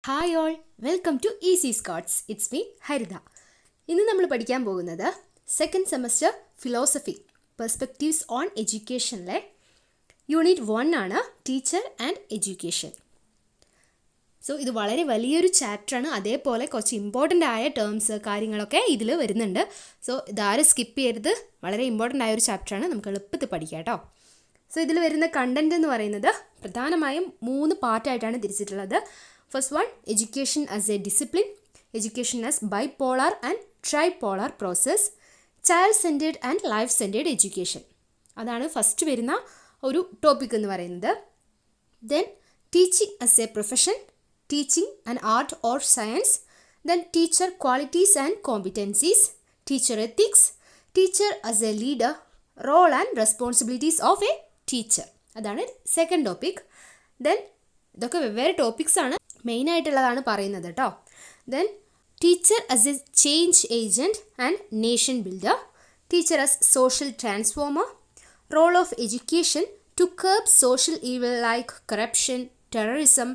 Hi all, welcome to Easy Scots. It's me Haritha. ഇന്ന് നമ്മൾ പഠിക്കാൻ പോകുന്നത് second semester philosophy perspectives on എഡ്യൂക്കേഷനിലെ യൂണിറ്റ് 1 ആണ്, ടീച്ചർ ആൻഡ് എഡ്യൂക്കേഷൻ. സോ ഇത് വളരെ വലിയൊരു ചാപ്റ്ററാണ്. അതേപോലെ കുറച്ച് ഇമ്പോർട്ടൻ്റ് ആയ ടേംസ് കാര്യങ്ങളൊക്കെ ഇതിൽ വരുന്നുണ്ട്. സോ ഇതാരും സ്കിപ്പ് ചെയ്യരുത്. വളരെ ഇമ്പോർട്ടൻ്റ് ആയ ഒരു ചാപ്റ്ററാണ്. നമുക്ക് എളുപ്പത്തിൽ പഠിക്കാം കേട്ടോ. സോ ഇതിൽ വരുന്ന കണ്ടൻറ് എന്ന് പറയുന്നത് പ്രധാനമായും 3 പാർട്ടായിട്ടാണ് തിരിച്ചിട്ടുള്ളത്. First one, education as a discipline, education as bipolar and tripolar process, child-centered and life-centered education. അതാണ് ഫസ്റ്റ് വരുന്ന ഒരു ടോപ്പിക് എന്ന് പറയുന്നത്. Then teaching as a profession, teaching an art or science, then teacher qualities and competencies, teacher ethics, teacher as a leader, role and responsibilities of a teacher. അതാണ് second topic. Then ഇതൊക്കെ വെവ്വേറെ topics ആണ്, മെയിനായിട്ടുള്ളതാണ് പറയുന്നത് കേട്ടോ. Then teacher as a change agent and nation builder, teacher as social transformer, role of education to curb social evil like corruption, terrorism,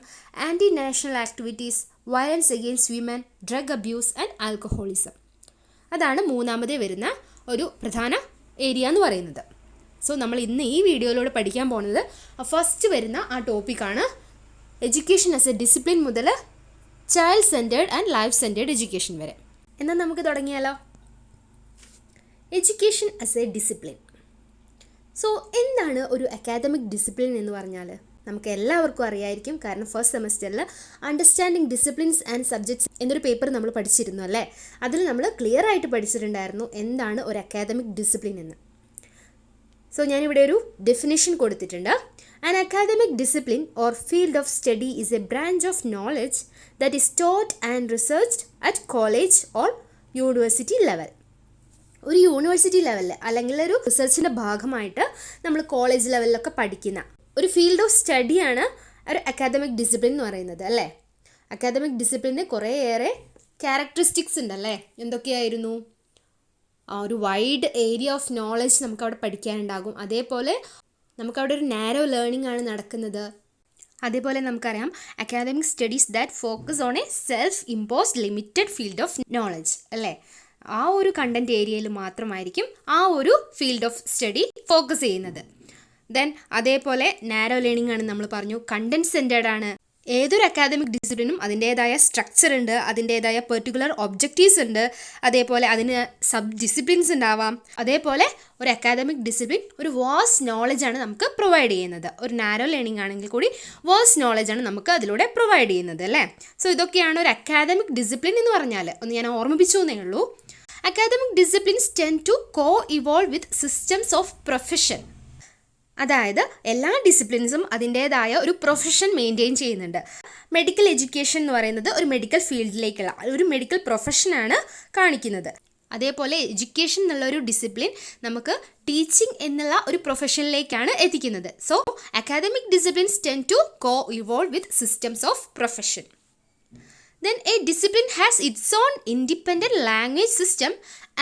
anti national activities, violence against women, drug abuse and alcoholism. അതാണ് മൂന്നാമതേ വരുന്ന ഒരു പ്രധാന area എന്ന് പറയുന്നത്. So നമ്മൾ ഇന്ന് ഈ വീഡിയോയിലൂടെ പഠിക്കാൻ പോകുന്നത് ഫസ്റ്റ് വരുന്ന ആ ടോപ്പിക്കാണ്, എഡ്യൂക്കേഷൻ ആസ് എ ഡിസിപ്ലിൻ മുതൽ child centred and life centred education വരെ. എന്നാൽ നമുക്ക് തുടങ്ങിയാലോ. Education as a discipline. So എന്താണ് ഒരു അക്കാദമിക് ഡിസിപ്ലിൻ എന്ന് പറഞ്ഞാൽ നമുക്ക് എല്ലാവർക്കും അറിയായിരിക്കും. കാരണം ഫസ്റ്റ് സെമസ്റ്ററിൽ അണ്ടർസ്റ്റാൻഡിങ് ഡിസിപ്ലിൻസ് ആൻഡ് സബ്ജക്ട്സ് എന്നൊരു പേപ്പർ നമ്മൾ പഠിച്ചിരുന്നു അല്ലേ. അതിൽ നമ്മൾ ക്ലിയർ ആയിട്ട് പഠിച്ചിട്ടുണ്ടായിരുന്നു എന്താണ് ഒരു അക്കാദമിക് ഡിസിപ്ലിൻ എന്ന്. സോ ഞാനിവിടെ ഒരു ഡെഫിനിഷൻ കൊടുത്തിട്ടുണ്ട്. An academic discipline or field of study is a branch of knowledge that is taught and researched at college or university level. ഒരു യൂണിവേഴ്സിറ്റി ലെവലിൽ അല്ലെങ്കിൽ ഒരു റിസർച്ചിൻ്റെ ഭാഗമായിട്ട് നമ്മൾ കോളേജ് ലെവലിലൊക്കെ പഠിക്കുന്ന ഒരു ഫീൽഡ് ഓഫ് സ്റ്റഡിയാണ് ഒരു അക്കാദമിക് ഡിസിപ്ലിൻ എന്ന് പറയുന്നത് അല്ലേ. അക്കാദമിക് ഡിസിപ്ലിന് കുറേയേറെ ക്യാരക്ടറിസ്റ്റിക്സ് ഉണ്ടല്ലേ. എന്തൊക്കെയായിരുന്നു? ഒരു വൈഡ് ഏരിയ ഓഫ് നോളജ് നമുക്കവിടെ പഠിക്കാനുണ്ടാകും. അതേപോലെ നമുക്കവിടെ ഒരു നാരോ ലേണിംഗ് ആണ് നടക്കുന്നത്. അതേപോലെ നമുക്കറിയാം academic studies that focus on A self imposed limited field of knowledge അല്ലേ. ആ ഒരു കണ്ടൻറ് ഏരിയയിൽ മാത്രമായിരിക്കും ആ ഒരു ഫീൽഡ് ഓഫ് സ്റ്റഡി ഫോക്കസ് ചെയ്യുന്നത്. ദെൻ അതേപോലെ നാരോ ലേണിംഗ് ആണ് നമ്മൾ പറഞ്ഞു, കണ്ടൻറ് സെൻറ്റേർഡ് ആണ്. ഏതൊരു അക്കാദമിക് ഡിസിപ്ലിനും അതിൻ്റേതായ സ്ട്രക്ചർ ഉണ്ട്, അതിൻ്റേതായ പെർട്ടിക്കുലർ ഒബ്ജക്റ്റീവ്സ് ഉണ്ട്, അതേപോലെ അതിന് സബ് ഡിസിപ്ലിൻസ് ഉണ്ടാവാം. അതേപോലെ ഒരു അക്കാദമിക് ഡിസിപ്ലിൻ ഒരു വാസ്റ്റ് നോളജാണ് നമുക്ക് പ്രൊവൈഡ് ചെയ്യുന്നത്. ഒരു നാരോ ലേണിംഗ് ആണെങ്കിൽ കൂടി വാസ്റ്റ് നോളജാണ് നമുക്ക് അതിലൂടെ പ്രൊവൈഡ് ചെയ്യുന്നത് അല്ലേ. സോ ഇതൊക്കെയാണ് ഒരു അക്കാദമിക് ഡിസിപ്ലിൻ എന്ന് പറഞ്ഞാൽ. ഒന്ന് ഞാൻ ഓർമ്മിപ്പിച്ചു എന്നേ ഉള്ളൂ. Academic disciplines tend to co evolve with systems of profession. അതായത് എല്ലാ ഡിസിപ്ലിൻസും അതിൻ്റേതായ ഒരു പ്രൊഫഷൻ മെയിൻറ്റെയിൻ ചെയ്യുന്നുണ്ട്. മെഡിക്കൽ എഡ്യൂക്കേഷൻ എന്ന് പറയുന്നത് ഒരു മെഡിക്കൽ ഫീൽഡിലേക്കുള്ള ഒരു മെഡിക്കൽ പ്രൊഫഷനാണ് കാണിക്കുന്നത്. അതേപോലെ എഡ്യൂക്കേഷൻ എന്നുള്ള ഒരു ഡിസിപ്ലിൻ നമുക്ക് ടീച്ചിങ് എന്നുള്ള ഒരു പ്രൊഫഷനിലേക്കാണ് എത്തിക്കുന്നത്. So academic disciplines tend to co evolve with systems of profession. Then a discipline has its own independent language system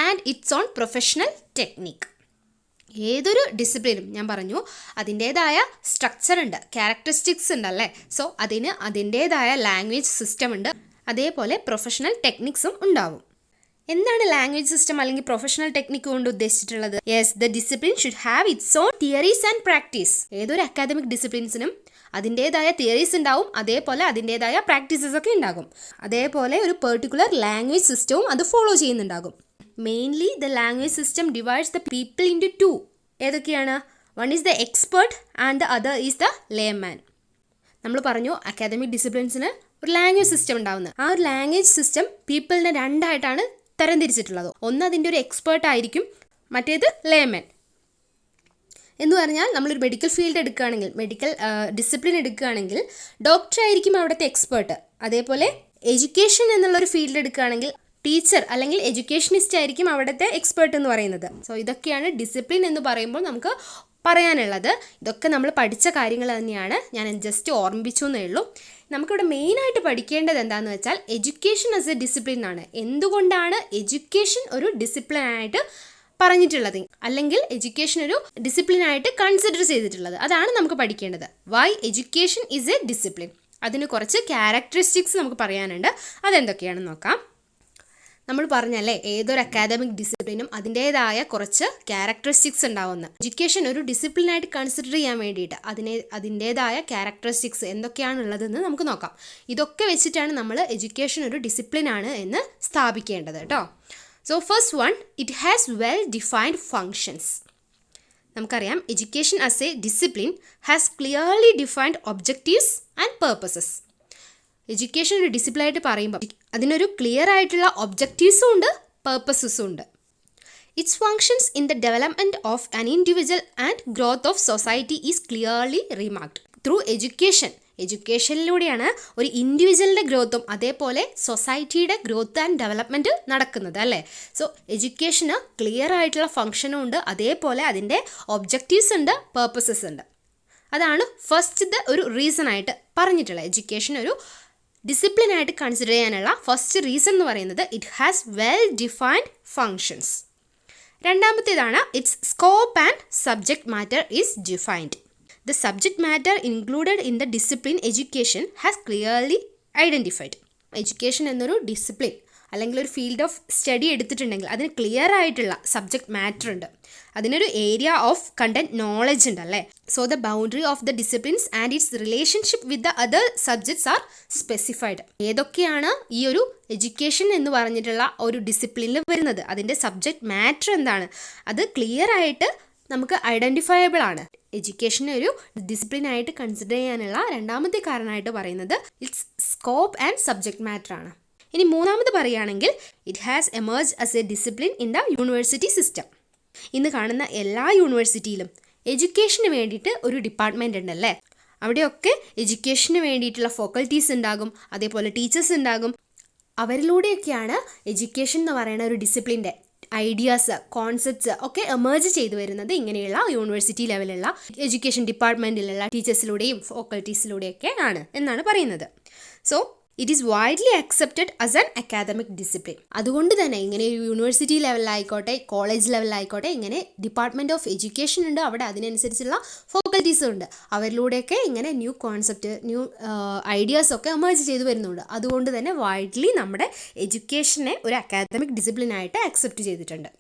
and its own professional technique. ഏതൊരു ഡിസിപ്ലിനും ഞാൻ പറഞ്ഞു അതിൻ്റേതായ സ്ട്രക്ചർ ഉണ്ട്, ക്യാരക്ടറിസ്റ്റിക്സ് ഉണ്ടല്ലേ. സോ അതിന് അതിൻ്റേതായ ലാംഗ്വേജ് സിസ്റ്റം ഉണ്ട്, അതേപോലെ പ്രൊഫഷണൽ ടെക്നിക്സും ഉണ്ടാവും. എന്താണ് ലാംഗ്വേജ് സിസ്റ്റം അല്ലെങ്കിൽ പ്രൊഫഷണൽ ടെക്നിക്ക് കൊണ്ട് ഉദ്ദേശിച്ചിട്ടുള്ളത്? Yes, the discipline should have its own theories and practice. ഏതൊരു അക്കാദമിക് ഡിസിപ്ലിൻസിനും അതിൻ്റേതായ തിയറീസ് ഉണ്ടാവും, അതേപോലെ അതിൻ്റേതായ പ്രാക്ടീസസ് ഒക്കെ ഉണ്ടാകും. അതേപോലെ ഒരു പെർട്ടിക്കുലർ ലാംഗ്വേജ് സിസ്റ്റവും അത് ഫോളോ ചെയ്യുന്നുണ്ടാകും. Mainly the language system divides the people into 2. ഏതൊക്കെയാണ്? One is the expert and the other is the layman. നമ്മൾ പറഞ്ഞു അക്കാദമിക് ഡിസിപ്ലിൻസിന് ഒരു ലാംഗ്വേജ് സിസ്റ്റം ഉണ്ടാവുന്നത്. ആ ഒരു ലാംഗ്വേജ് സിസ്റ്റം പീപ്പിളിനെ രണ്ടായിട്ടാണ് തരംതിരിച്ചിട്ടുള്ളത്. ഒന്ന് അതിൻ്റെ ഒരു എക്സ്പേർട്ട് ആയിരിക്കും, മറ്റേത് ലേമാൻ. എന്ന് പറഞ്ഞാൽ നമ്മളൊരു മെഡിക്കൽ ഫീൽഡ് എടുക്കുകയാണെങ്കിൽ, മെഡിക്കൽ ഡിസിപ്ലിൻ എടുക്കുകയാണെങ്കിൽ ഡോക്ടർ ആയിരിക്കും അവിടുത്തെ എക്സ്പേർട്ട്. അതേപോലെ എഡ്യൂക്കേഷൻ എന്നുള്ളൊരു ഫീൽഡ് എടുക്കുകയാണെങ്കിൽ ടീച്ചർ അല്ലെങ്കിൽ എഡ്യൂക്കേഷനിസ്റ്റ് ആയിരിക്കും അവിടുത്തെ എക്സ്പേർട്ട് എന്ന് പറയുന്നത്. സോ ഇതൊക്കെയാണ് ഡിസിപ്ലിൻ എന്ന് പറയുമ്പോൾ നമുക്ക് പറയാനുള്ളത്. ഇതൊക്കെ നമ്മൾ പഠിച്ച കാര്യങ്ങൾ തന്നെയാണ്, ഞാൻ ജസ്റ്റ് ഓർമ്മിപ്പിച്ചു എന്നേ ഉള്ളൂ. നമുക്കിവിടെ മെയിനായിട്ട് പഠിക്കേണ്ടത് എന്താണെന്ന് വെച്ചാൽ എഡ്യൂക്കേഷൻ ആസ് എ ഡിസിപ്ലിൻ ആണ്. എന്തുകൊണ്ടാണ് എഡ്യൂക്കേഷൻ ഒരു ഡിസിപ്ലിനായിട്ട് പറഞ്ഞിട്ടുള്ളത് അല്ലെങ്കിൽ എഡ്യൂക്കേഷൻ ഒരു ഡിസിപ്ലിനായിട്ട് കൺസിഡർ ചെയ്തിട്ടുള്ളത്? അതാണ് നമുക്ക് പഠിക്കേണ്ടത്. Why education is a discipline. അതിന് കുറച്ച് ക്യാരക്ടറിസ്റ്റിക്സ് നമുക്ക് പറയാനുണ്ട്. അതെന്തൊക്കെയാണെന്ന് നോക്കാം. നമ്മൾ പറഞ്ഞല്ലേ ഏതൊരു അക്കാദമിക് ഡിസിപ്ലിനും അതിൻ്റേതായ കുറച്ച് ക്യാരക്ടറിസ്റ്റിക്സ് ഉണ്ടാവുമെന്ന്. എഡ്യൂക്കേഷൻ ഒരു ഡിസിപ്ലിനായിട്ട് കൺസിഡർ ചെയ്യാൻ വേണ്ടിയിട്ട് അതിൻ്റേതായ ക്യാരക്ടറിസ്റ്റിക്സ് എന്തൊക്കെയാണുള്ളതെന്ന് നമുക്ക് നോക്കാം. ഇതൊക്കെ വെച്ചിട്ടാണ് നമ്മൾ എഡ്യൂക്കേഷൻ ഒരു ഡിസിപ്ലിനാണ് എന്ന് സ്ഥാപിക്കേണ്ടത് കേട്ടോ. So first one, it has well defined functions. നമുക്കറിയാം education as a discipline has clearly defined objectives and purposes. Education ഒരു ഡിസിപ്ലിനായിട്ട് പറയുമ്പോൾ അതിനൊരു ക്ലിയർ ആയിട്ടുള്ള ഒബ്ജക്റ്റീവ്സും ഉണ്ട്, പേർപ്പസസും ഉണ്ട്. Its functions in the development of an individual and growth of society is clearly remarked. Through എഡ്യൂക്കേഷനിലൂടെയാണ് ഒരു ഇൻഡിവിജ്വലിൻ്റെ ഗ്രോത്തും അതേപോലെ സൊസൈറ്റിയുടെ ഗ്രോത്ത് ആൻഡ് ഡെവലപ്മെൻറ്റ് നടക്കുന്നത് അല്ലേ. സോ എഡ്യൂക്കേഷന് ക്ലിയർ ആയിട്ടുള്ള ഫങ്ഷനും ഉണ്ട്, അതേപോലെ അതിൻ്റെ ഒബ്ജക്റ്റീവ്സ് ഉണ്ട്, പേർപ്പസസ് ഉണ്ട്. അതാണ് ഫസ്റ്റ് ഒരു റീസൺ ആയിട്ട് പറഞ്ഞിട്ടുള്ളത്. എഡ്യൂക്കേഷൻ ഒരു ഡിസിപ്ലിനായിട്ട് കൺസിഡർ ചെയ്യാനുള്ള ഫസ്റ്റ് റീസൺ എന്ന് പറയുന്നത് it has well defined functions. രണ്ടാമത്തേതാണ് its scope and subject matter is defined. The subject matter included in the discipline education has clearly identified. Education എന്നൊരു ഡിസിപ്ലിൻ അല്ലെങ്കിൽ ഒരു ഫീൽഡ് ഓഫ് സ്റ്റഡി എടുത്തിട്ടുണ്ടെങ്കിൽ അതിന് clear ആയിട്ടുള്ള subject matter ഉണ്ട്, അതിനൊരു area of content knowledge ഉണ്ടല്ലേ. So the boundary of the disciplines and it's relationship with the other subjects R specified. ഏതൊക്കെയാണ് ഈ ഒരു എഡ്യൂക്കേഷൻ എന്ന് പറഞ്ഞിട്ടുള്ള ഒരു ഡിസിപ്ലിനിൽ വരുന്നത്, അതിൻ്റെ സബ്ജക്റ്റ് മാറ്റർ എന്താണ്, അത് ക്ലിയർ ആയിട്ട് നമുക്ക് ഐഡൻറ്റിഫയബിൾ ആണ്. എഡ്യൂക്കേഷനെ ഒരു ഡിസിപ്ലിനായിട്ട് കൺസിഡർ ചെയ്യാനുള്ള രണ്ടാമത്തെ കാരണമായിട്ട് പറയുന്നത് it's scope and subject matter ആണ്. ഇനി മൂന്നാമത് പറയുകയാണെങ്കിൽ it has emerge as a discipline in the university system. ഇന്ന് കാണുന്ന എല്ലാ യൂണിവേഴ്സിറ്റിയിലും എഡ്യൂക്കേഷന് വേണ്ടിയിട്ട് ഒരു ഡിപ്പാർട്ട്മെൻ്റ് ഉണ്ടല്ലേ. അവിടെയൊക്കെ എഡ്യൂക്കേഷന് വേണ്ടിയിട്ടുള്ള ഫാക്കൽറ്റീസ് ഉണ്ടാകും, അതേപോലെ ടീച്ചേഴ്സ് ഉണ്ടാകും. അവരിലൂടെയൊക്കെയാണ് എഡ്യൂക്കേഷൻ എന്ന് പറയുന്ന ഒരു ഡിസിപ്ലിൻ്റെ ഐഡിയാസ്, കോൺസെപ്റ്റ്സ് ഒക്കെ എമേർജ് ചെയ്തു വരുന്നത് ഇങ്ങനെയുള്ള യൂണിവേഴ്സിറ്റി ലെവലുള്ള എഡ്യൂക്കേഷൻ ഡിപ്പാർട്ട്മെൻറ്റിലുള്ള ടീച്ചേഴ്സിലൂടെയും ഫാക്കൽറ്റീസിലൂടെയൊക്കെ ആണ് എന്നാണ് പറയുന്നത്. So it is widely accepted as an academic discipline. അതുകൊണ്ട് തന്നെ ഇങ്ങനെ യൂണിവേഴ്സിറ്റി ലെവലിലായിക്കോട്ടെ കോളേജ് ലെവലിലായിക്കോട്ടെ ഇങ്ങനെ ഡിപ്പാർട്ട്മെൻറ്റ് ഓഫ് എഡ്യൂക്കേഷൻ ഉണ്ട്, അവിടെ അതിനനുസരിച്ചുള്ള ഫാക്കൽറ്റീസും ഉണ്ട്. അവരിലൂടെയൊക്കെ ഇങ്ങനെ ന്യൂ കോൺസെപ്റ്റ്, ന്യൂ ഐഡിയാസൊക്കെ എമേർജ് ചെയ്തു വരുന്നുണ്ട്. അതുകൊണ്ട് തന്നെ വൈഡ്ലി നമ്മുടെ എഡ്യൂക്കേഷനെ ഒരു അക്കാദമിക് ഡിസിപ്ലിനായിട്ട് അക്സെപ്റ്റ് ചെയ്തിട്ടുണ്ട്.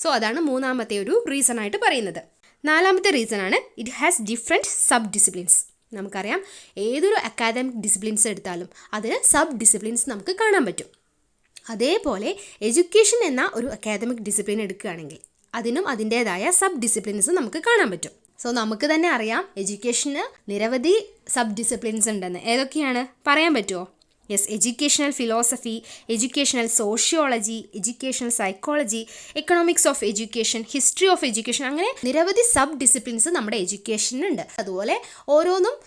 സോ അതാണ് മൂന്നാമത്തെ ഒരു റീസൺ ആയിട്ട് പറയുന്നത്. നാലാമത്തെ റീസൺ ആണ് it has different sub disciplines. നമുക്കറിയാം ഏതൊരു അക്കാദമിക് ഡിസിപ്ലിൻസ് എടുത്താലും അതിന് സബ് ഡിസിപ്ലിൻസ് നമുക്ക് കാണാൻ പറ്റും. അതേപോലെ എഡ്യൂക്കേഷൻ എന്ന ഒരു അക്കാദമിക് ഡിസിപ്ലിൻ എടുക്കുകയാണെങ്കിൽ അതിനും അതിൻ്റേതായ സബ് ഡിസിപ്ലിൻസ് നമുക്ക് കാണാൻ പറ്റും. സോ നമുക്ക് തന്നെ അറിയാം എഡ്യൂക്കേഷന് നിരവധി സബ് ഡിസിപ്ലിൻസ് ഉണ്ടെന്ന്. ഏതൊക്കെയാണ് പറയാൻ പറ്റുമോ? Yes, educational philosophy, educational sociology, educational psychology, economics of education, history of education, അങ്ങനെ നിരവധി സബ് ഡിസിപ്ലിൻസ് നമ്മുടെ എഡ്യൂക്കേഷനുണ്ട്. അതുപോലെ ഓരോന്നും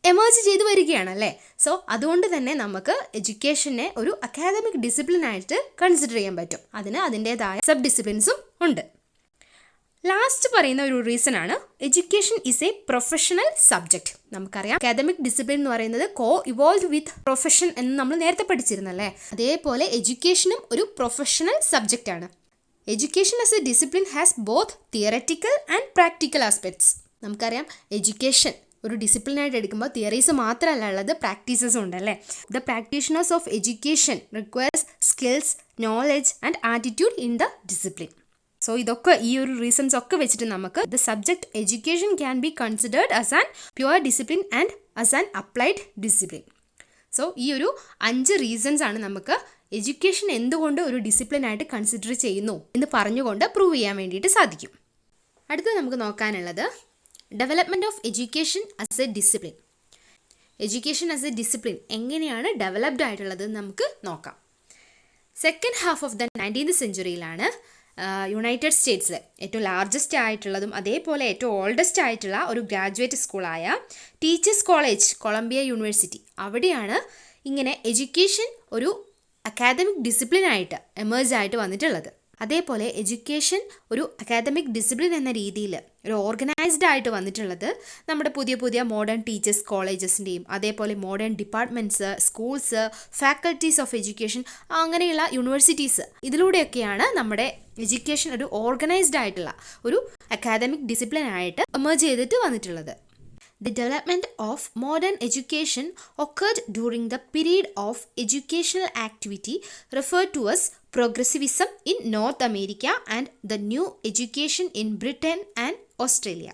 എമേർജ് ചെയ്ത് വരികയാണല്ലേ. സോ അതുകൊണ്ട് തന്നെ നമുക്ക് എഡ്യൂക്കേഷനെ ഒരു അക്കാദമിക് ഡിസിപ്ലിനായിട്ട് കൺസിഡർ ചെയ്യാൻ പറ്റും. അതിന് അതിൻ്റേതായ സബ് ഡിസിപ്ലിൻസും ഉണ്ട്. ലാസ്റ്റ് പറയുന്ന ഒരു റീസൺ ആണ് education is A professional subject. നമുക്കറിയാം അക്കാദമിക് ഡിസിപ്ലിൻ എന്ന് പറയുന്നത് കോ ഇവോൾവ് വിത്ത് പ്രൊഫഷൻ എന്ന് നമ്മൾ നേരത്തെ പഠിച്ചിരുന്നല്ലേ. അതേപോലെ എഡ്യൂക്കേഷനും ഒരു പ്രൊഫഷണൽ സബ്ജക്റ്റ് ആണ്. Education as a discipline has both theoretical and practical aspects. നമുക്കറിയാം എഡ്യൂക്കേഷൻ ഒരു ഡിസിപ്ലിനായിട്ട് എടുക്കുമ്പോൾ തിയറീസ് മാത്രമല്ല ഉള്ളത്, പ്രാക്ടീസസും ഉണ്ടല്ലേ. The practitioners of education requires skills, knowledge and attitude in the discipline. So ഇതൊക്കെ ഈ ഒരു റീസൺസ് ഒക്കെ വെച്ചിട്ട് നമുക്ക് the subject education can be considered as an pure discipline and as an applied discipline. So ഈ ഒരു 5 റീസൺസ് ആണ് നമുക്ക് എഡ്യൂക്കേഷൻ എന്തുകൊണ്ട് ഒരു ഡിസിപ്ലിനായിട്ട് കൺസിഡർ ചെയ്യുന്നു എന്ന് പറഞ്ഞുകൊണ്ട് പ്രൂവ് ചെയ്യാൻ വേണ്ടിയിട്ട് സാധിക്കും. അടുത്ത് നമുക്ക് നോക്കാനുള്ളത് development of education as a discipline. Education as a discipline എങ്ങനെയാണ് ഡെവലപ്ഡ് ആയിട്ടുള്ളത് നമുക്ക് നോക്കാം. Second half of the 19th സെഞ്ച്വറിയിലാണ് യുണൈറ്റഡ് സ്റ്റേറ്റ്സിൽ ഏറ്റവും ലാർജസ്റ്റ് ആയിട്ടുള്ളതും അതേപോലെ ഏറ്റവും ഓൾഡസ്റ്റ് ആയിട്ടുള്ള ഒരു ഗ്രാജുവേറ്റ് സ്കൂളായ ടീച്ചേഴ്സ് കോളേജ്, കൊളംബിയ യൂണിവേഴ്സിറ്റി, അവിടെയാണ് ഇങ്ങനെ എഡ്യൂക്കേഷൻ ഒരു അക്കാദമിക് ഡിസിപ്ലിനായിട്ട് എമേർജ് ആയിട്ട് വന്നിട്ടുള്ളത്. അതേപോലെ എഡ്യൂക്കേഷൻ ഒരു അക്കാദമിക് ഡിസിപ്ലിൻ എന്ന രീതിയിൽ ഒരു ഓർഗനൈസ്ഡ് ആയിട്ട് വന്നിട്ടുള്ളത് നമ്മുടെ പുതിയ പുതിയ മോഡേൺ ടീച്ചേഴ്സ് കോളേജസിൻ്റെയും അതേപോലെ modern departments, schools, faculties of education, അങ്ങനെയുള്ള യൂണിവേഴ്സിറ്റീസ്, ഇതിലൂടെയൊക്കെയാണ് നമ്മുടെ എഡ്യൂക്കേഷൻ ഒരു ഓർഗനൈസ്ഡ് ആയിട്ടുള്ള ഒരു അക്കാദമിക് ഡിസിപ്ലിൻ ആയിട്ട് എമേർജ് ചെയ്തിട്ട് വന്നിട്ടുള്ളത്. The development of modern education occurred during the period of educational activity referred to as progressivism in North America and the new education in Britain and Australia.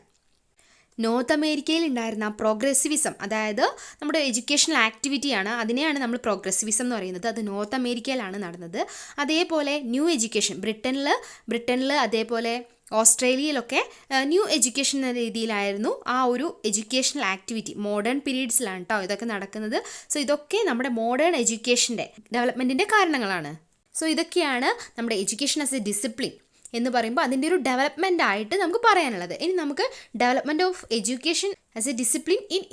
North അമേരിക്കയിൽ ഉണ്ടായിരുന്ന പ്രോഗ്രസീവിസം, അതായത് നമ്മുടെ educational ആക്ടിവിറ്റിയാണ്, അതിനെയാണ് നമ്മൾ പ്രോഗ്രസീവിസം എന്ന് പറയുന്നത്. അത് നോർത്ത് അമേരിക്കയിലാണ് നടന്നത്. അതേപോലെ ന്യൂ എഡ്യൂക്കേഷൻ ബ്രിട്ടനിൽ അതേപോലെ ഓസ്ട്രേലിയയിലൊക്കെ ന്യൂ എഡ്യൂക്കേഷൻ എന്ന രീതിയിലായിരുന്നു ആ ഒരു എഡ്യൂക്കേഷണൽ ആക്ടിവിറ്റി. മോഡേൺ പീരീഡ്സിലാണ് കേട്ടോ ഇതൊക്കെ നടക്കുന്നത്. സോ ഇതൊക്കെ നമ്മുടെ മോഡേൺ എഡ്യൂക്കേഷൻ്റെ ഡെവലപ്മെൻറ്റിൻ്റെ കാരണങ്ങളാണ്. സോ ഇതൊക്കെയാണ് നമ്മുടെ എഡ്യൂക്കേഷൻ ആസ് എ ഡിസിപ്ലിൻ എന്ന് പറയുമ്പോൾ അതിൻ്റെ ഒരു ഡെവലപ്മെൻ്റ് ആയിട്ട് നമുക്ക് പറയാനുള്ളത്. ഇനി നമുക്ക് development of education as a discipline in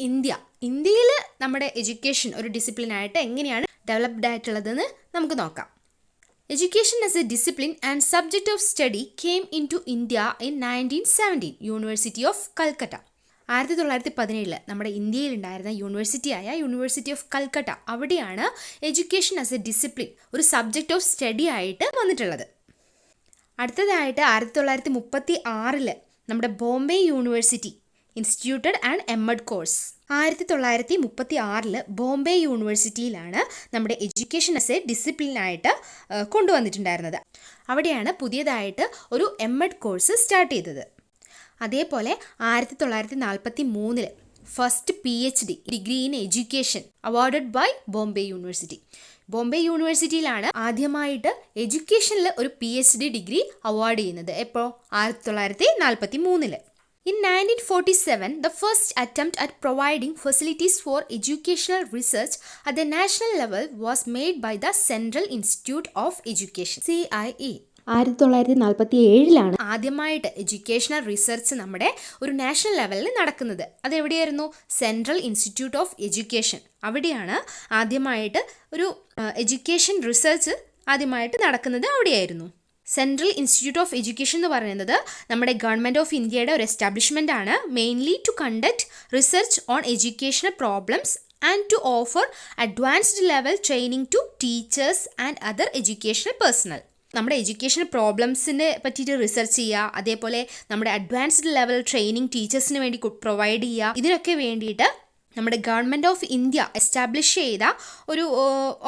ഇന്ത്യയിൽ നമ്മുടെ എഡ്യൂക്കേഷൻ ഒരു ഡിസിപ്ലിനായിട്ട് എങ്ങനെയാണ് ഡെവലപ്ഡ് ആയിട്ടുള്ളതെന്ന് നമുക്ക് നോക്കാം. Education as a discipline and subject of study came into India in 1917, University of Calcutta. 1917 നമ്മുടെ ഇന്ത്യയിലുണ്ടായിരുന്ന യൂണിവേഴ്സിറ്റിയായ യൂണിവേഴ്സിറ്റി ഓഫ് കൽക്കട്ട, അവിടെയാണ് എഡ്യൂക്കേഷൻ ആസ് എ ഡിസിപ്ലിൻ ഒരു സബ്ജക്റ്റ് ഓഫ് സ്റ്റഡി ആയിട്ട് വന്നിട്ടുള്ളത്. അടുത്തതായിട്ട് 1936 നമ്മുടെ Bombay university instituted and MEd course. 1936 Bombay യൂണിവേഴ്സിറ്റിയിലാണ് നമ്മുടെ എഡ്യൂക്കേഷൻ ആസ് എ ഡിസിപ്ലിനായിട്ട് കൊണ്ടുവന്നിട്ടുണ്ടായിരുന്നത്. അവിടെയാണ് പുതിയതായിട്ട് ഒരു എംഎഡ് കോഴ്സ് സ്റ്റാർട്ട് ചെയ്തത്. അതേപോലെ 1943 first PhD degree in education awarded by Bombay university. Bombay യൂണിവേഴ്സിറ്റിയിലാണ് ആദ്യമായിട്ട് എഡ്യൂക്കേഷനിൽ ഒരു PhD ഡിഗ്രി അവാർഡ് ചെയ്യുന്നത്. എപ്പോൾ? 1943. In 1947, the first attempt at providing facilities for educational research at the national level was made by the Central Institute of Education, CIE. 1947 ആദ്യമായിട്ട് educational research നമ്മുടെ ഒരു national ലെവലിൽ നടക്കുന്നത്. അതെവിടെയായിരുന്നു? Central institute of education. അവിടെയാണ് ആദ്യമായിട്ട് ഒരു എഡ്യൂക്കേഷൻ റിസർച്ച് ആദ്യമായിട്ട് നടക്കുന്നത്. അവിടെയായിരുന്നു. സെൻട്രൽ ഇൻസ്റ്റിറ്റ്യൂട്ട് ഓഫ് എഡ്യൂക്കേഷൻ എന്ന് പറയുന്നത് നമ്മുടെ ഗവൺമെൻറ് ഓഫ് ഇന്ത്യയുടെ ഒരു എസ്റ്റാബ്ലിഷ്മെൻ്റ് ആണ്. Mainly to conduct research on educational problems and to offer advanced level training to teachers and other educational personnel. നമ്മുടെ എഡ്യൂക്കേഷണൽ പ്രോബ്ലംസിനെ പറ്റിയിട്ട് റിസർച്ച് ചെയ്യുക, അതേപോലെ നമ്മുടെ അഡ്വാൻസ്ഡ് ലെവൽ ട്രെയിനിങ് ടീച്ചേഴ്സിന് വേണ്ടി പ്രൊവൈഡ് ചെയ്യുക. ഇതിനൊക്കെ വേണ്ടിയിട്ട് നമ്മുടെ ഗവൺമെൻറ് ഓഫ് ഇന്ത്യ എസ്റ്റാബ്ലിഷ് ചെയ്ത ഒരു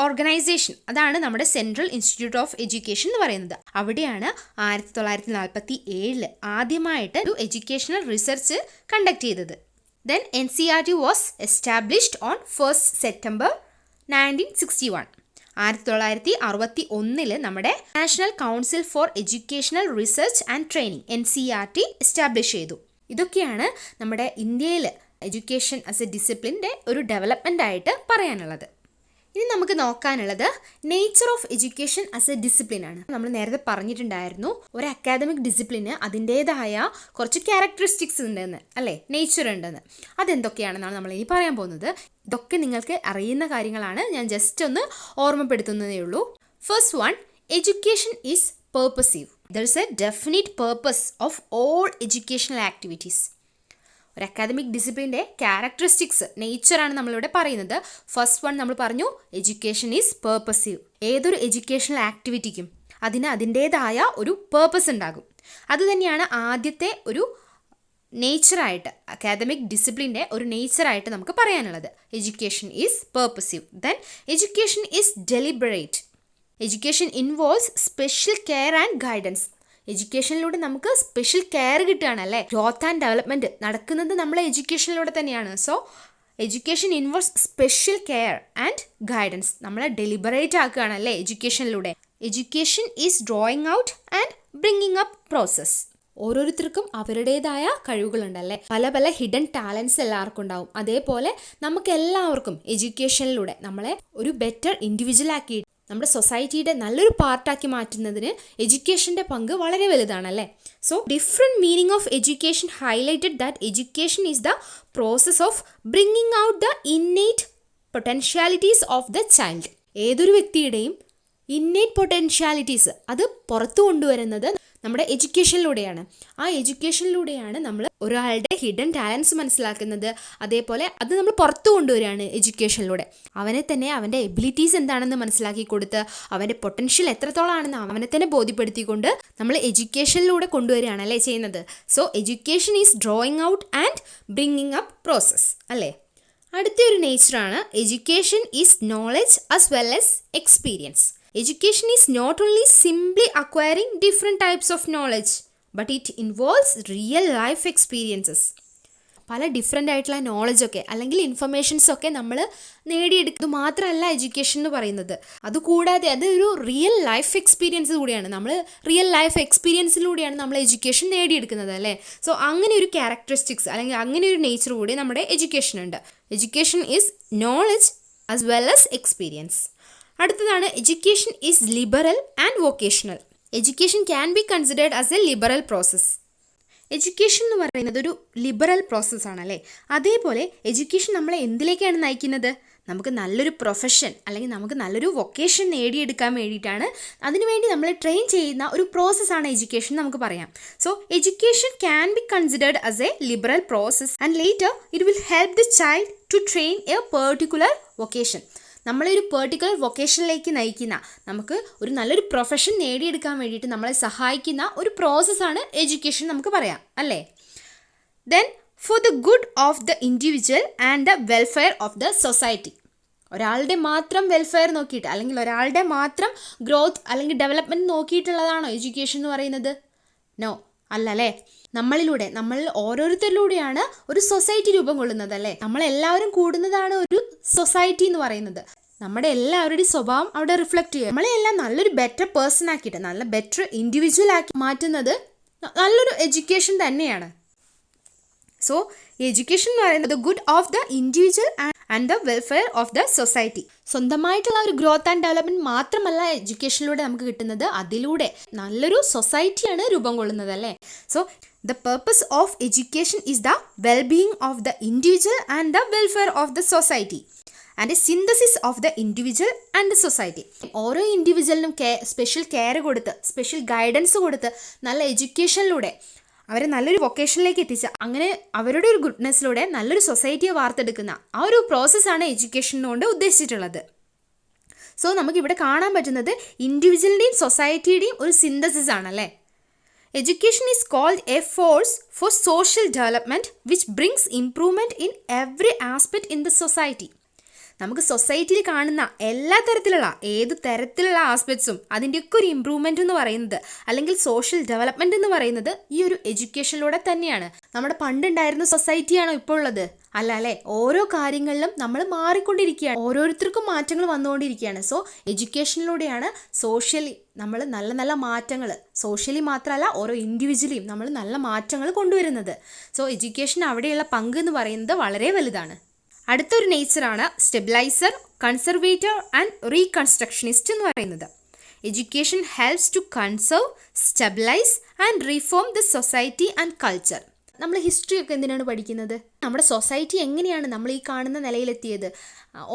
ഓർഗനൈസേഷൻ, അതാണ് നമ്മുടെ സെൻട്രൽ ഇൻസ്റ്റിറ്റ്യൂട്ട് ഓഫ് എഡ്യൂക്കേഷൻ എന്ന് പറയുന്നത്. അവിടെയാണ് 1947 ആദ്യമായിട്ട് ഒരു എഡ്യൂക്കേഷണൽ റിസർച്ച് കണ്ടക്ട് ചെയ്തത്. Then NCERT was established on 1 September 1961. 1961 നമ്മുടെ national council four educational research and training NCERT establish ചെയ്തു. ഇതൊക്കെയാണ് നമ്മുടെ ഇന്ത്യയിൽ എഡ്യൂക്കേഷൻ ആസ് എ ഡിസിപ്ലിൻ്റെ ഒരു ഡെവലപ്മെൻ്റ് ആയിട്ട് പറയാനുള്ളത്. ഇനി നമുക്ക് നോക്കാനുള്ളത് nature of education as a discipline ആണ്. നമ്മൾ നേരത്തെ പറഞ്ഞിട്ടുണ്ടായിരുന്നു ഒരു അക്കാദമിക് ഡിസിപ്ലിന് അതിൻ്റേതായ കുറച്ച് ക്യാരക്ടറിസ്റ്റിക്സ് ഉണ്ടെന്ന്, അല്ലേ, നേച്ചർ ഉണ്ടെന്ന്. അതെന്തൊക്കെയാണെന്നാണ് നമ്മൾ ഇനി പറയാൻ പോകുന്നത്. ഇതൊക്കെ നിങ്ങൾക്ക് അറിയുന്ന കാര്യങ്ങളാണ്, ഞാൻ ജസ്റ്റ് ഒന്ന് ഓർമ്മപ്പെടുത്തുന്നതേ ഉള്ളൂ. First one, education is purposive. There is a definite purpose of all educational activities. ഒരു അക്കാദമിക് ഡിസിപ്ലിൻ്റെ ക്യാരക്ടറിസ്റ്റിക്സ്, നേച്ചറാണ് നമ്മളിവിടെ പറയുന്നത്. ഫസ്റ്റ് വൺ നമ്മൾ പറഞ്ഞു, എഡ്യൂക്കേഷൻ ഈസ് പേർപ്പസീവ്. ഏതൊരു എഡ്യൂക്കേഷണൽ ആക്ടിവിറ്റിക്കും അതിൻ്റേതായ ഒരു പേർപ്പസ് ഉണ്ടാകും. അതുതന്നെയാണ് ആദ്യത്തെ ഒരു നേച്ചറായിട്ട്, അക്കാദമിക് ഡിസിപ്ലിൻ്റെ ഒരു നേച്ചറായിട്ട് നമുക്ക് പറയാനുള്ളത്. Education is purposive. Then education is deliberate. Education involves special care and guidance. എഡ്യൂക്കേഷനിലൂടെ നമുക്ക് സ്പെഷ്യൽ കെയർ കിട്ടുകയാണ്, അല്ലേ. ഗ്രോത്ത് ആൻഡ് ഡെവലപ്മെൻറ്റ് നടക്കുന്നത് നമ്മളെ എഡ്യൂക്കേഷനിലൂടെ തന്നെയാണ്. So education involves special care and guidance. നമ്മളെ ഡെലിബറേറ്റ് ആക്കുകയാണ്, അല്ലേ, എഡ്യൂക്കേഷനിലൂടെ. Education is drawing out and bringing up process. ഓരോരുത്തർക്കും അവരുടേതായ കഴിവുകളുണ്ടല്ലേ, പല പല ഹിഡൻ ടാലൻസ് എല്ലാവർക്കും ഉണ്ടാവും. അതേപോലെ നമുക്ക് എല്ലാവർക്കും എഡ്യൂക്കേഷനിലൂടെ നമ്മളെ ഒരു ബെറ്റർ ഇൻഡിവിജ്വൽ ആക്കി നമ്മുടെ സൊസൈറ്റിയുടെ നല്ലൊരു പാർട്ടാക്കി മാറ്റുന്നതിന് എഡ്യൂക്കേഷൻ്റെ പങ്ക് വളരെ വലുതാണല്ലേ. So different meaning of education highlighted that education is the process of bringing out the innate potentialities of the child. ഏതൊരു വ്യക്തിയുടെയും ഇന്നേറ്റ് പൊട്ടൻഷ്യാലിറ്റീസ് അത് പുറത്തു കൊണ്ടുവരുന്നത് നമ്മുടെ എഡ്യൂക്കേഷനിലൂടെയാണ്. ആ എഡ്യൂക്കേഷനിലൂടെയാണ് നമ്മൾ ഒരാളുടെ ഹിഡൻ ടാലൻസ് മനസ്സിലാക്കുന്നത്. അതേപോലെ അത് നമ്മൾ പുറത്തു കൊണ്ടുവരികയാണ് എഡ്യൂക്കേഷനിലൂടെ. അവനെ തന്നെ അവൻ്റെ എബിലിറ്റീസ് എന്താണെന്ന് മനസ്സിലാക്കി കൊടുത്ത് അവൻ്റെ പൊട്ടൻഷ്യൽ എത്രത്തോളമാണെന്ന് അവനെ തന്നെ ബോധ്യപ്പെടുത്തിക്കൊണ്ട് നമ്മൾ എഡ്യൂക്കേഷനിലൂടെ കൊണ്ടുവരികയാണ് അല്ലേ ചെയ്യുന്നത്. So education is drawing out and bringing up process അല്ലേ. അടുത്തൊരു നേച്ചറാണ് education is knowledge as well as experience. Education is not only simply acquiring different types of knowledge, but it involves real life experiences. പല different ആയിട്ടുള്ള നോളജൊക്കെ അല്ലെങ്കിൽ ഇൻഫർമേഷൻസൊക്കെ നമ്മൾ നേടിയെടുക്കുന്നത് മാത്രമല്ല education എന്ന് പറയുന്നത്. അതുകൂടാതെ അതൊരു റിയൽ ലൈഫ് എക്സ്പീരിയൻസ് കൂടിയാണ്. നമ്മൾ റിയൽ ലൈഫ് എക്സ്പീരിയൻസിലൂടെയാണ് നമ്മൾ എഡ്യൂക്കേഷൻ നേടിയെടുക്കുന്നത് അല്ലേ. സോ അങ്ങനെ ഒരു ക്യാരക്ടറിസ്റ്റിക്സ് അല്ലെങ്കിൽ അങ്ങനെ ഒരു നേച്ചർ കൂടി നമ്മുടെ എഡ്യൂക്കേഷൻ ഉണ്ട്. Education is knowledge as well as experience. അടുത്തതാണ് education is liberal and vocational. Education can be considered as a liberal process. Education എന്ന് പറയുന്നത് ഒരു ലിബറൽ പ്രോസസ്സാണ് അല്ലേ. അതേപോലെ എഡ്യൂക്കേഷൻ നമ്മളെ എന്തിലേക്കാണ് നയിക്കുന്നത്? നമുക്ക് നല്ലൊരു പ്രൊഫഷൻ അല്ലെങ്കിൽ നമുക്ക് നല്ലൊരു വൊക്കേഷൻ നേടിയെടുക്കാൻ വേണ്ടിയിട്ടാണ്. അതിനുവേണ്ടി നമ്മളെ ട്രെയിൻ ചെയ്യുന്ന ഒരു പ്രോസസ്സാണ് എഡ്യൂക്കേഷൻ നമുക്ക് പറയാം. So education can be considered as a liberal process and later it will help the child to train a particular vocation. നമ്മളൊരു പെർട്ടിക്കുലർ വൊക്കേഷനിലേക്ക് നയിക്കുന്ന, നമുക്ക് ഒരു നല്ലൊരു പ്രൊഫഷൻ നേടിയെടുക്കാൻ വേണ്ടിയിട്ട് നമ്മളെ സഹായിക്കുന്ന ഒരു പ്രോസസ്സാണ് എഡ്യൂക്കേഷൻ നമുക്ക് പറയാം അല്ലേ. Then for the good of the individual and the welfare of the society. ഒരാളുടെ മാത്രം വെൽഫെയർ നോക്കിയിട്ട് അല്ലെങ്കിൽ ഒരാളുടെ മാത്രം ഗ്രോത്ത് അല്ലെങ്കിൽ ഡെവലപ്മെൻറ്റ് നോക്കിയിട്ടുള്ളതാണോ എഡ്യൂക്കേഷൻ എന്ന് പറയുന്നത്? നോ, അല്ലല്ലേ. നമ്മളിൽ ഓരോരുത്തരിലൂടെയാണ് ഒരു സൊസൈറ്റി രൂപം കൊള്ളുന്നത് അല്ലേ. നമ്മളെല്ലാവരും കൂടുന്നതാണ് ഒരു സൊസൈറ്റി എന്ന് പറയുന്നത്. നമ്മുടെ എല്ലാവരുടെയും സ്വഭാവം അവിടെ റിഫ്ലക്റ്റ് ചെയ്യുക. നമ്മളെല്ലാം നല്ലൊരു ബെറ്റർ പേഴ്സൺ ആക്കിയിട്ട് നല്ല ബെറ്റർ ഇൻഡിവിജ്വൽ ആക്കി മാറ്റുന്നത് നല്ലൊരു എഡ്യൂക്കേഷൻ തന്നെയാണ്. സോ എഡ്യൂക്കേഷൻ എന്ന് പറയുന്നത് good of the individual and the welfare of the society. സ്വന്തമായിട്ടുള്ള ഒരു ഗ്രോത്ത് ആൻഡ് ഡെവലപ്മെൻറ്റ് മാത്രമല്ല എഡ്യൂക്കേഷനിലൂടെ നമുക്ക് കിട്ടുന്നത്, അതിലൂടെ നല്ലൊരു സൊസൈറ്റിയാണ് രൂപം കൊള്ളുന്നത് അല്ലേ. So the purpose of education is the wellbeing of the individual and the welfare of the society and A synthesis of the individual and the society. ഓരോ ഇൻഡിവിജ്വലിനും സ്പെഷ്യൽ കെയർ കൊടുത്ത് സ്പെഷ്യൽ ഗൈഡൻസ് കൊടുത്ത് നല്ല എഡ്യൂക്കേഷനിലൂടെ അവരെ നല്ലൊരു വൊക്കേഷനിലേക്ക് എത്തിച്ച് അങ്ങനെ അവരുടെ ഒരു ഗുഡ്നെസ്സിലൂടെ നല്ലൊരു സൊസൈറ്റിയെ വാർത്തെടുക്കുന്ന ആ ഒരു പ്രോസസ്സാണ് എഡ്യൂക്കേഷൻ കൊണ്ട് ഉദ്ദേശിച്ചിട്ടുള്ളത്. സോ നമുക്കിവിടെ കാണാൻ പറ്റുന്നത് ഇൻഡിവിജ്വലിൻ്റെയും സൊസൈറ്റിയുടെയും ഒരു സിന്തസിസ് ആണല്ലേ. Education is called a force for social development which brings improvement in every aspect in the society. നമുക്ക് സൊസൈറ്റിയിൽ കാണുന്ന എല്ലാ തരത്തിലുള്ള ഏത് തരത്തിലുള്ള ആസ്പെക്ട്സും അതിൻ്റെയൊക്കെ ഒരു ഇമ്പ്രൂവ്മെൻ്റ് എന്ന് പറയുന്നത് അല്ലെങ്കിൽ സോഷ്യൽ ഡെവലപ്മെൻറ്റ് എന്ന് പറയുന്നത് ഈ ഒരു എഡ്യൂക്കേഷനിലൂടെ തന്നെയാണ്. നമ്മുടെ പണ്ടുണ്ടായിരുന്ന സൊസൈറ്റിയാണോ ഇപ്പോൾ ഉള്ളത്? അല്ല അല്ലേ. ഓരോ കാര്യങ്ങളിലും നമ്മൾ മാറിക്കൊണ്ടിരിക്കുകയാണ്, ഓരോരുത്തർക്കും മാറ്റങ്ങൾ വന്നുകൊണ്ടിരിക്കുകയാണ്. സോ എഡ്യൂക്കേഷനിലൂടെയാണ് സോഷ്യലി നമ്മൾ നല്ല നല്ല മാറ്റങ്ങൾ, സോഷ്യലി മാത്രമല്ല ഓരോ ഇൻഡിവിജ്വലിയും നമ്മൾ നല്ല മാറ്റങ്ങൾ കൊണ്ടുവരുന്നത്. സോ എഡ്യൂക്കേഷൻ അവിടെയുള്ള പങ്ക് എന്ന് പറയുന്നത് വളരെ വലുതാണ്. അടുത്തൊരു നേച്ചറാണ് സ്റ്റെബിലൈസർ, കൺസർവേറ്റർ ആൻഡ് റീകൺസ്ട്രക്ഷനിസ്റ്റ് എന്ന് പറയുന്നത്. Education helps to conserve, stabilise and reform the society and culture. നമ്മൾ ഹിസ്റ്ററി ഒക്കെ എന്തിനാണ് പഠിക്കുന്നത്? നമ്മുടെ സൊസൈറ്റി എങ്ങനെയാണ് നമ്മൾ ഈ കാണുന്ന നിലയിലെത്തിയത്,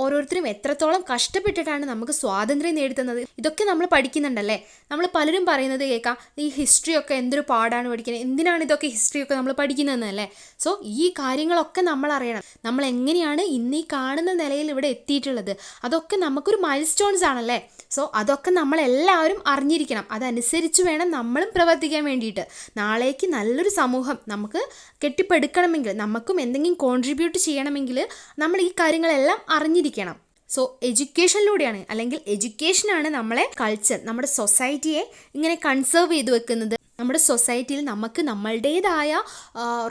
ഓരോരുത്തരും എത്രത്തോളം കഷ്ടപ്പെട്ടിട്ടാണ് നമുക്ക് സ്വാതന്ത്ര്യം നേടുന്നത്, ഇതൊക്കെ നമ്മൾ പഠിക്കുന്നുണ്ടല്ലേ. നമ്മൾ പലരും പറയുന്നത് കേൾക്കാം, ഈ ഹിസ്റ്ററി ഒക്കെ എന്തൊരു പാടാണ് പഠിക്കുന്നത്, എന്തിനാണ് ഇതൊക്കെ ഹിസ്റ്ററി ഒക്കെ നമ്മൾ പഠിക്കുന്നതെന്നല്ലേ. സോ ഈ കാര്യങ്ങളൊക്കെ നമ്മൾ അറിയണം. നമ്മൾ എങ്ങനെയാണ് ഇന്ന് ഈ കാണുന്ന നിലയിൽ ഇവിടെ എത്തിയിട്ടുള്ളത്, അതൊക്കെ നമുക്കൊരു മൈൽ സ്റ്റോൺസ് ആണല്ലേ. സോ അതൊക്കെ നമ്മളെല്ലാവരും അറിഞ്ഞിരിക്കണം. അതനുസരിച്ച് വേണം നമ്മളും പ്രവർത്തിക്കാൻ വേണ്ടിയിട്ട്. നാളേക്ക് നല്ലൊരു സമൂഹം നമുക്ക് കെട്ടിപ്പടുക്കണമെങ്കിൽ, നമുക്കും എന്തെങ്കിലും കോൺട്രിബ്യൂട്ട് ചെയ്യണമെങ്കിൽ നമ്മൾ ഈ കാര്യങ്ങളെല്ലാം അറിഞ്ഞിരിക്കണം. സോ എഡ്യൂക്കേഷനിലൂടെയാണ് അല്ലെങ്കിൽ എഡ്യൂക്കേഷനാണ് നമ്മളെ കൾച്ചർ, നമ്മുടെ സൊസൈറ്റിയെ ഇങ്ങനെ കൺസേർവ് ചെയ്ത് വെക്കുന്നത്. നമ്മുടെ സൊസൈറ്റിയിൽ നമുക്ക് നമ്മളുടേതായ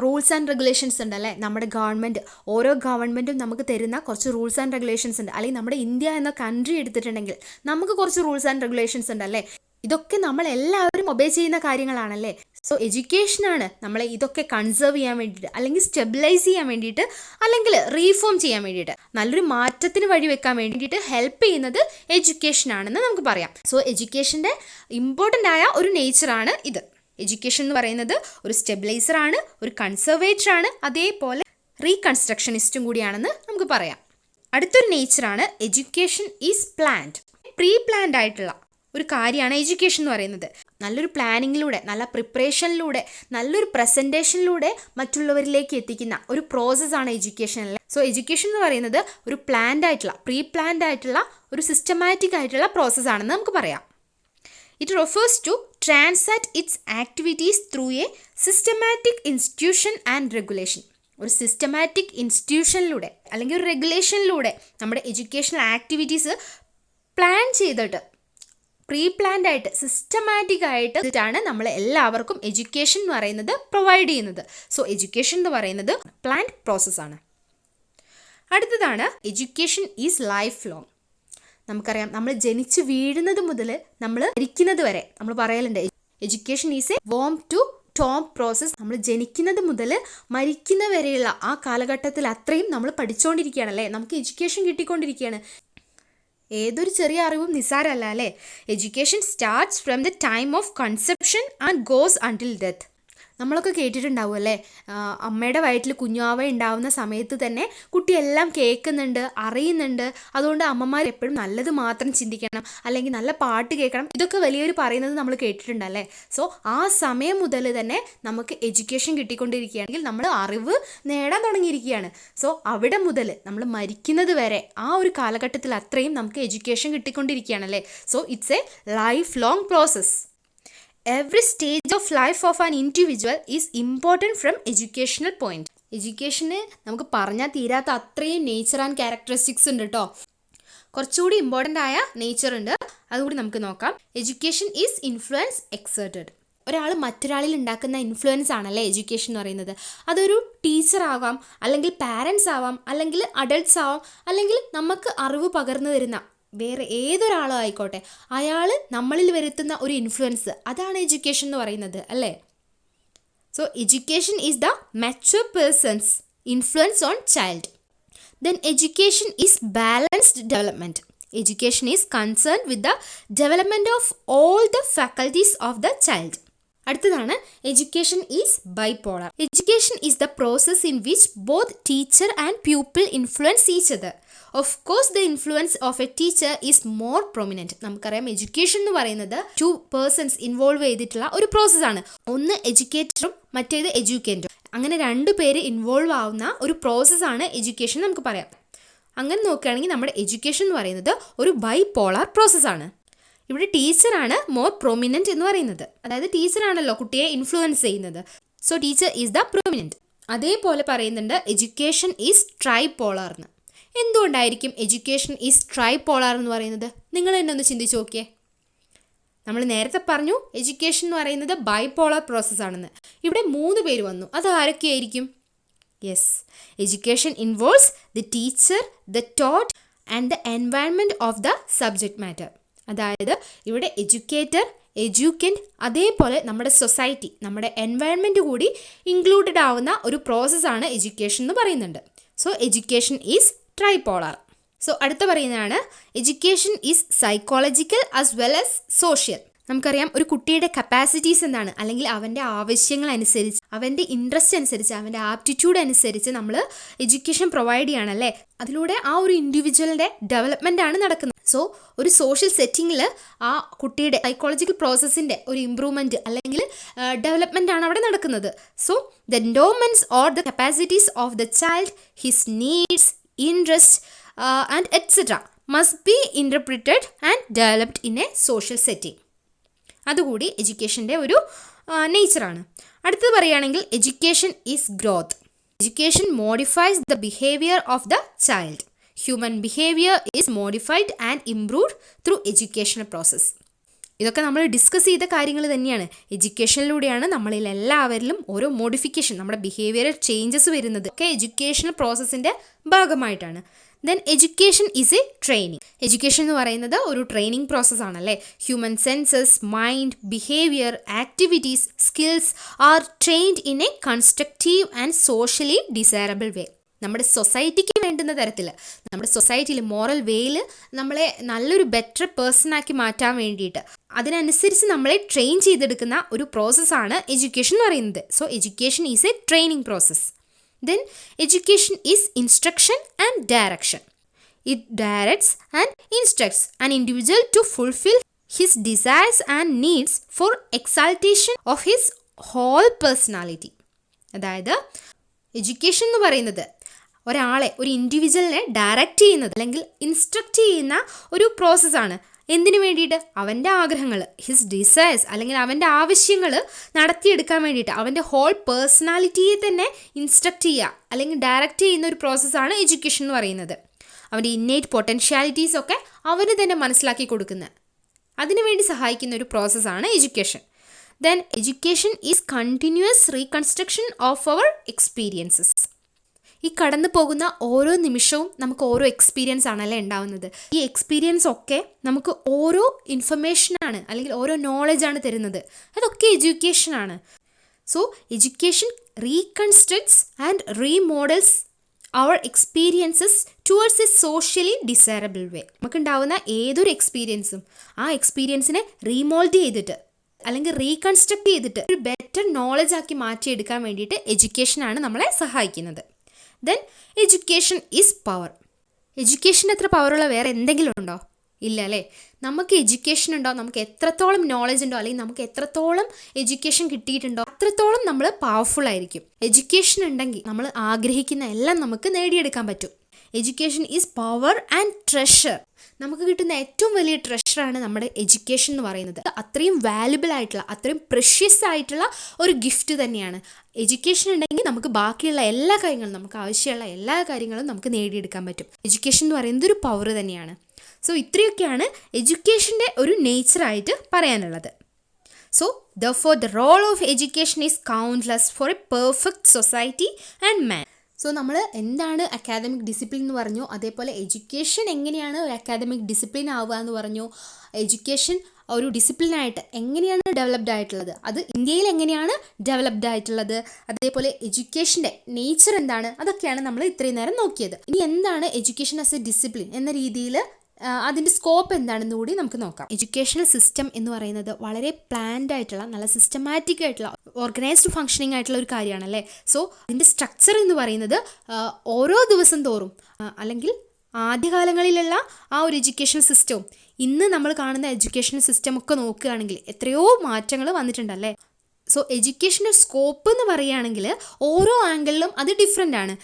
റൂൾസ് ആൻഡ് റെഗുലേഷൻസ് ഉണ്ടല്ലേ. നമ്മുടെ ഗവൺമെൻറ്, ഓരോ ഗവൺമെൻറ്റും നമുക്ക് തരുന്ന കുറച്ച് റൂൾസ് ആൻഡ് റെഗുലേഷൻസ് ഉണ്ട്. അല്ലെങ്കിൽ നമ്മുടെ ഇന്ത്യ എന്ന കൺട്രി എടുത്തിട്ടുണ്ടെങ്കിൽ നമുക്ക് കുറച്ച് റൂൾസ് ആൻഡ് റെഗുലേഷൻസ് ഉണ്ടല്ലേ. ഇതൊക്കെ നമ്മൾ എല്ലാവരും ഒബേ ചെയ്യുന്ന കാര്യങ്ങളാണല്ലേ. സോ എഡ്യൂക്കേഷനാണ് നമ്മളെ ഇതൊക്കെ കൺസേർവ് ചെയ്യാൻ വേണ്ടിയിട്ട്, അല്ലെങ്കിൽ സ്റ്റെബിലൈസ് ചെയ്യാൻ വേണ്ടിയിട്ട്, അല്ലെങ്കിൽ റീഫോം ചെയ്യാൻ വേണ്ടിയിട്ട്, നല്ലൊരു മാറ്റത്തിന് വഴിവെക്കാൻ വേണ്ടിയിട്ട് ഹെൽപ്പ് ചെയ്യുന്നത് എഡ്യൂക്കേഷനാണെന്ന് നമുക്ക് പറയാം. സോ എഡ്യൂക്കേഷൻ്റെ ഇമ്പോർട്ടൻ്റ് ആയ ഒരു നേച്ചറാണ് ഇത്. എഡ്യൂക്കേഷൻ എന്ന് പറയുന്നത് ഒരു സ്റ്റെബിലൈസറാണ്, ഒരു കൺസർവേറ്ററാണ്, അതേപോലെ റീകൺസ്ട്രക്ഷനിസ്റ്റും കൂടിയാണെന്ന് നമുക്ക് പറയാം. അടുത്തൊരു നേച്ചറാണ് education is planned. Pre planned ആയിട്ടുള്ള ഒരു കാര്യമാണ് എഡ്യൂക്കേഷൻ എന്ന് പറയുന്നത്. നല്ലൊരു പ്ലാനിങ്ങിലൂടെ, നല്ല പ്രിപ്പറേഷനിലൂടെ, നല്ലൊരു പ്രസൻറ്റേഷനിലൂടെ മറ്റുള്ളവരിലേക്ക് എത്തിക്കുന്ന ഒരു പ്രോസസ്സാണ് എഡ്യൂക്കേഷൻ അല്ലേ. സോ എഡ്യൂക്കേഷൻ എന്ന് പറയുന്നത് ഒരു പ്രീ പ്ലാൻഡ് ആയിട്ടുള്ള ഒരു സിസ്റ്റമാറ്റിക് ആയിട്ടുള്ള പ്രോസസ്സാണെന്ന് നമുക്ക് പറയാം. It refers to transact its activities through a systematic institution and regulation. ഒരു സിസ്റ്റമാറ്റിക് ഇൻസ്റ്റിറ്റ്യൂഷനിലൂടെ അല്ലെങ്കിൽ ഒരു റെഗുലേഷനിലൂടെ നമ്മുടെ എഡ്യൂക്കേഷണൽ ആക്ടിവിറ്റീസ് പ്ലാൻ ചെയ്തിട്ട്, പ്രീ പ്ലാൻഡ് ആയിട്ട്, സിസ്റ്റമാറ്റിക് ആയിട്ടാണ് നമ്മൾ എല്ലാവർക്കും എഡ്യൂക്കേഷൻ എന്ന് പറയുന്നത് പ്രൊവൈഡ് ചെയ്യുന്നത്. സോ എഡ്യൂക്കേഷൻ എന്ന് പറയുന്നത് പ്ലാൻഡ് പ്രോസസ്സാണ്. അടുത്തതാണ് എഡ്യൂക്കേഷൻ ഈസ് ലൈഫ് ലോങ്. നമുക്കറിയാം, നമ്മൾ ജനിച്ച് വീഴുന്നത് മുതൽ നമ്മൾ മരിക്കുന്നത് വരെ നമ്മൾ പറയലുണ്ട് education is a womb to tomb process. നമ്മൾ ജനിക്കുന്നത് മുതൽ മരിക്കുന്ന വരെയുള്ള ആ കാലഘട്ടത്തിൽ അത്രയും നമ്മൾ പഠിച്ചുകൊണ്ടിരിക്കുകയാണ് അല്ലേ, നമുക്ക് എഡ്യൂക്കേഷൻ കിട്ടിക്കൊണ്ടിരിക്കുകയാണ്. ഏതൊരു ചെറിയ അറിവും നിസ്സാരമല്ല അല്ലേ. Education starts from the time of conception and goes until death. നമ്മളൊക്കെ കേട്ടിട്ടുണ്ടാവും അല്ലേ, അമ്മയുടെ വയറ്റിൽ കുഞ്ഞാവ ഉണ്ടാവുന്ന സമയത്ത് തന്നെ കുട്ടിയെല്ലാം കേൾക്കുന്നുണ്ട്, അറിയുന്നുണ്ട്. അതുകൊണ്ട് അമ്മമാർ എപ്പോഴും നല്ലത് മാത്രം ചിന്തിക്കണം, അല്ലെങ്കിൽ നല്ല പാട്ട് കേൾക്കണം. ഇതൊക്കെ വലിയൊരു പറയുന്നത് നമ്മൾ കേട്ടിട്ടുണ്ടല്ലേ. സോ ആ സമയം മുതൽ തന്നെ നമുക്ക് എഡ്യൂക്കേഷൻ കിട്ടിക്കൊണ്ടിരിക്കുകയാണെങ്കിൽ നമ്മൾ അറിവ് നേടാൻ തുടങ്ങിയിരിക്കുകയാണ്. സോ അവിടെ മുതൽ നമ്മൾ മരിക്കുന്നത് വരെ ആ ഒരു കാലഘട്ടത്തിൽ അത്രയും നമുക്ക് എഡ്യൂക്കേഷൻ കിട്ടിക്കൊണ്ടിരിക്കുകയാണല്ലേ. So it's a life long process. Every stage of life of an individual is important from educational point. എഡ്യൂക്കേഷന് നമുക്ക് പറഞ്ഞാൽ തീരാത്ത അത്രയും നേച്ചർ ആൻഡ് ക്യാരക്ടറിസ്റ്റിക്സ് ഉണ്ട് കേട്ടോ. കുറച്ചുകൂടി ഇമ്പോർട്ടൻ്റ് ആയ നേച്ചർ ഉണ്ട്, അതുകൂടി നമുക്ക് നോക്കാം. Education is influence exerted. ഒരാൾ മറ്റൊരാളിൽ ഉണ്ടാക്കുന്ന ഇൻഫ്ലുവൻസ് ആണല്ലേ എഡ്യൂക്കേഷൻ എന്ന് പറയുന്നത്. അതൊരു ടീച്ചർ ആവാം, അല്ലെങ്കിൽ പാരൻസ് ആവാം, അല്ലെങ്കിൽ അഡൾട്ട്സ് ആവാം, അല്ലെങ്കിൽ നമുക്ക് അറിവ് പകർന്നു തരുന്ന വേറെ ഏതൊരാളോ ആയിക്കോട്ടെ, അയാൾ നമ്മളിൽ വരുത്തുന്ന ഒരു ഇൻഫ്ലുവൻസ്, അതാണ് എഡ്യൂക്കേഷൻ എന്ന് പറയുന്നത് അല്ലേ. So education is the mature persons influence on child. Then education is balanced development. Education is concern with the development of all the faculties of the child. അടുത്തതാണ് education is bipolar. Education is the process in which both teacher and pupil influence each other. Of course the influence of a teacher is more prominent. നമുക്കറിയാം, education എന്ന് പറയുന്നത് 2 persons involve ചെയ്തിട്ടുള്ള ഒരു പ്രോസസ്സാണ്. ഒന്ന് എഡ്യൂക്കേറ്ററും മറ്റേത് എഡ്യൂക്കേറ്ററും. അങ്ങനെ 2 പേര് ഇൻവോൾവ് ആവുന്ന ഒരു പ്രോസസ്സാണ് എഡ്യൂക്കേഷൻ നമുക്ക് പറയാം. അങ്ങനെ നോക്കുകയാണെങ്കിൽ നമ്മുടെ എഡ്യൂക്കേഷൻ എന്ന് പറയുന്നത് ഒരു ബൈപോളാർ പ്രോസസ്സാണ്. ഇവിടെ ടീച്ചറാണ് മോർ പ്രൊമിനൻറ്റ് എന്ന് പറയുന്നത്. അതായത് ടീച്ചറാണല്ലോ കുട്ടിയെ ഇൻഫ്ലുവൻസ് ചെയ്യുന്നത്. So teacher is the prominent. അതേപോലെ പറയുന്നുണ്ട് എഡ്യൂക്കേഷൻ ഈസ് ട്രൈപോളാർ എന്ന്. എന്തുകൊണ്ടായിരിക്കും എഡ്യൂക്കേഷൻ ഈസ് ട്രൈപോളാർ എന്ന് പറയുന്നത്? നിങ്ങൾ തന്നെ ഒന്ന് ചിന്തിച്ച് നോക്കിയേ. നമ്മൾ നേരത്തെ പറഞ്ഞു എഡ്യൂക്കേഷൻ എന്ന് പറയുന്നത് ബൈപോളാർ പ്രോസസ്സാണെന്ന്. ഇവിടെ 3 പേര് വന്നു. അത് ആരൊക്കെയായിരിക്കും? Yes, education involves the teacher, the taught and the environment of the subject matter. അതായത് ഇവിടെ എഡ്യൂക്കേറ്റർ, എഡ്യൂക്കൻ്റ്, അതേപോലെ നമ്മുടെ സൊസൈറ്റി, നമ്മുടെ എൻവയൺമെൻറ്റ് കൂടി ഇൻക്ലൂഡഡ് ആവുന്ന ഒരു പ്രോസസ്സാണ് എഡ്യൂക്കേഷൻ എന്ന് പറയുന്നുണ്ട്. So education is tripolar. So അടുത്ത പറയുന്നതാണ് education is psychological as well as social. നമുക്കറിയാം, ഒരു കുട്ടിയുടെ കപ്പാസിറ്റീസ് എന്താണ്, അല്ലെങ്കിൽ അവൻ്റെ ആവശ്യങ്ങൾ അനുസരിച്ച്, അവൻ്റെ ഇൻട്രസ്റ്റ് അനുസരിച്ച്, അവൻ്റെ ആപ്റ്റിറ്റ്യൂഡ് അനുസരിച്ച് നമ്മൾ എഡ്യൂക്കേഷൻ പ്രൊവൈഡ് ചെയ്യുകയാണല്ലേ. അതിലൂടെ ആ ഒരു ഇൻഡിവിജ്വലിൻ്റെ ഡെവലപ്മെൻ്റ് ആണ് നടക്കുന്നത്. സോ ഒരു സോഷ്യൽ സെറ്റിങ്ങിൽ ആ കുട്ടിയുടെ സൈക്കോളജിക്കൽ പ്രോസസ്സിൻ്റെ ഒരു ഇമ്പ്രൂവ്മെൻറ്റ് അല്ലെങ്കിൽ ഡെവലപ്മെൻ്റ് ആണ് അവിടെ നടക്കുന്നത്. So the endowments or the capacities of the child, his needs, interest and etcetera must be interpreted and developed in a social setting. അതുകൂടി എഡ്യൂക്കേഷൻ്റെ ഒരു നേച്ചറാണ്. അടുത്തത് പറയുകയാണെങ്കിൽ education is growth. Education modifies the behaviour of the child. Human behaviour is modified and improved through educational process. ഇതൊക്കെ നമ്മൾ discuss ചെയ്ത കാര്യങ്ങൾ തന്നെയാണ്. എഡ്യൂക്കേഷനിലൂടെയാണ് നമ്മളിൽ എല്ലാവരിലും ഓരോ മോഡിഫിക്കേഷൻ, നമ്മുടെ ബിഹേവിയറൽ ചേഞ്ചസ് വരുന്നത് ഒക്കെ എഡ്യൂക്കേഷണൽ പ്രോസസ്സിൻ്റെ ഭാഗമായിട്ടാണ്. Then education is a training. Education എന്ന് പറയുന്നത് ഒരു ട്രെയിനിങ് പ്രോസസ്സാണല്ലേ. Human senses, mind, behaviour, activities, skills are trained in a constructive and socially desirable way. നമ്മുടെ സൊസൈറ്റിക്ക് വേണ്ടുന്ന തരത്തിൽ, നമ്മുടെ സൊസൈറ്റിയിൽ മോറൽ വേയിൽ നമ്മളെ നല്ലൊരു ബെറ്റർ പേഴ്സണാക്കി മാറ്റാൻ വേണ്ടിയിട്ട് അതിനനുസരിച്ച് നമ്മളെ ട്രെയിൻ ചെയ്തെടുക്കുന്ന ഒരു പ്രോസസ്സാണ് എഡ്യൂക്കേഷൻ എന്ന് പറയുന്നത്. So education is a training process. Then education is instruction and direction. It directs and instructs an individual to fulfill his desires and needs for exaltation of his whole personality. അതായത് education എന്ന് പറയുന്നത് ഒരാളെ, ഒരു ഇൻഡിവിജ്വലിനെ direct ചെയ്യുന്നത് അല്ലെങ്കിൽ instruct ചെയ്യുന്ന ഒരു പ്രോസസ്സാണ്. എന്തിനു വേണ്ടിയിട്ട്? അവൻ്റെ ആഗ്രഹങ്ങൾ, ഹിസ് ഡിസയേഴ്സ് അല്ലെങ്കിൽ അവൻ്റെ ആവശ്യങ്ങൾ നടത്തിയെടുക്കാൻ വേണ്ടിയിട്ട് അവൻ്റെ ഹോൾ പേഴ്സണാലിറ്റിയെ തന്നെ ഇൻസ്ട്രക്റ്റ് ചെയ്യുക അല്ലെങ്കിൽ ഡയറക്റ്റ് ചെയ്യുന്ന ഒരു പ്രോസസ്സാണ് എഡ്യൂക്കേഷൻ എന്ന് പറയുന്നത്. അവൻ്റെ ഇന്നേറ്റ് പൊട്ടൻഷ്യാലിറ്റീസൊക്കെ അവന് തന്നെ മനസ്സിലാക്കി കൊടുക്കുന്നത്, അതിനുവേണ്ടി സഹായിക്കുന്ന ഒരു പ്രോസസ്സാണ് education. Then education is continuous reconstruction of our experiences. ഈ കടന്നു പോകുന്ന ഓരോ നിമിഷവും നമുക്ക് ഓരോ എക്സ്പീരിയൻസ് ആണല്ലേ ഉണ്ടാവുന്നത്. ഈ എക്സ്പീരിയൻസ് ഒക്കെ നമുക്ക് ഓരോ ഇൻഫർമേഷനാണ് അല്ലെങ്കിൽ ഓരോ നോളജാണ് തരുന്നത്. അതൊക്കെ എഡ്യൂക്കേഷനാണ്. So education reconstructs and remodels our experiences towards a socially desirable way. നമുക്കുണ്ടാവുന്ന ഏതൊരു എക്സ്പീരിയൻസും ആ എക്സ്പീരിയൻസിനെ റീമോൾഡ് ചെയ്തിട്ട് അല്ലെങ്കിൽ റീകൺസ്ട്രക്ട് ചെയ്തിട്ട് ഒരു ബെറ്റർ നോളജ് ആക്കി മാറ്റിയെടുക്കാൻ വേണ്ടിയിട്ട് എഡ്യൂക്കേഷനാണ് നമ്മളെ സഹായിക്കുന്നത്. Then education is power. Education എത്ര പവറുള്ള വേറെ എന്തെങ്കിലും ഉണ്ടോ? ഇല്ല അല്ലേ. നമുക്ക് എഡ്യൂക്കേഷൻ ഉണ്ടോ, നമുക്ക് എത്രത്തോളം നോളജ് ഉണ്ടോ അല്ലെങ്കിൽ നമുക്ക് എത്രത്തോളം എഡ്യൂക്കേഷൻ കിട്ടിയിട്ടുണ്ടോ അത്രത്തോളം നമ്മൾ പവർഫുൾ ആയിരിക്കും. എഡ്യൂക്കേഷൻ ഉണ്ടെങ്കിൽ നമ്മൾ ആഗ്രഹിക്കുന്ന എല്ലാം നമുക്ക് നേടിയെടുക്കാൻ പറ്റും. Education is power and treasure. നമുക്ക് കിട്ടുന്ന ഏറ്റവും വലിയ ട്രഷറാണ് നമ്മുടെ എഡ്യൂക്കേഷൻ എന്ന് പറയുന്നത്. അത്രയും വാല്യുബിൾ ആയിട്ടുള്ള, അത്രയും പ്രഷ്യസ് ആയിട്ടുള്ള ഒരു ഗിഫ്റ്റ് തന്നെയാണ്. എഡ്യൂക്കേഷൻ ഉണ്ടെങ്കിൽ നമുക്ക് ബാക്കിയുള്ള എല്ലാ കാര്യങ്ങളും, നമുക്ക് ആവശ്യമുള്ള എല്ലാ കാര്യങ്ങളും നമുക്ക് നേടിയെടുക്കാൻ പറ്റും. എഡ്യൂക്കേഷൻ എന്ന് പറയുന്നത് ഒരു പവർ തന്നെയാണ്. സോ ഇത്രയൊക്കെയാണ് എഡ്യൂക്കേഷൻ്റെ ഒരു നേച്ചറായിട്ട് പറയാനുള്ളത്. So therefore the role of education is countless for a perfect society and man. So നമ്മൾ എന്താണ് അക്കാദമിക് ഡിസിപ്ലിൻ എന്ന് പറഞ്ഞു, അതേപോലെ എഡ്യൂക്കേഷൻ എങ്ങനെയാണ് ഒരു അക്കാദമിക് ഡിസിപ്ലിൻ ആവുക എന്ന് പറഞ്ഞു. എഡ്യൂക്കേഷൻ ഒരു ഡിസിപ്ലിനായിട്ട് എങ്ങനെയാണ് ഡെവലപ്ഡ് ആയിട്ടുള്ളത്, അത് ഇന്ത്യയിൽ എങ്ങനെയാണ് ഡെവലപ്ഡ് ആയിട്ടുള്ളത്, അതേപോലെ എഡ്യൂക്കേഷൻ്റെ നേച്ചർ എന്താണ്, അതൊക്കെയാണ് നമ്മൾ ഇത്രയും നേരം നോക്കിയത്. ഇനി എന്താണ് എഡ്യൂക്കേഷൻ ആസ് എ ഡിസിപ്ലിൻ എന്ന രീതിയിൽ അതിൻ്റെ സ്കോപ്പ് എന്താണെന്ന് കൂടി നമുക്ക് നോക്കാം. എഡ്യൂക്കേഷണൽ സിസ്റ്റം എന്ന് പറയുന്നത് വളരെ പ്ലാൻഡ് ആയിട്ടുള്ള, നല്ല സിസ്റ്റമാറ്റിക് ആയിട്ടുള്ള, ഓർഗനൈസ്ഡ് ഫങ്ഷനിങ് ആയിട്ടുള്ള ഒരു കാര്യമാണല്ലേ. സോ അതിൻ്റെ സ്ട്രക്ചർ എന്ന് പറയുന്നത് ഓരോ ദിവസം തോറും അല്ലെങ്കിൽ ആദ്യകാലങ്ങളിലുള്ള ആ ഒരു എഡ്യൂക്കേഷൻ സിസ്റ്റവും ഇന്ന് നമ്മൾ കാണുന്ന എഡ്യൂക്കേഷൻ സിസ്റ്റം ഒക്കെ നോക്കുകയാണെങ്കിൽ എത്രയോ മാറ്റങ്ങൾ വന്നിട്ടുണ്ടല്ലേ. സോ എഡ്യൂക്കേഷൻ്റെ സ്കോപ്പ് എന്ന് പറയുകയാണെങ്കിൽ ഓരോ ആംഗിളിലും അത് ഡിഫറെൻ്റ് ആണ്.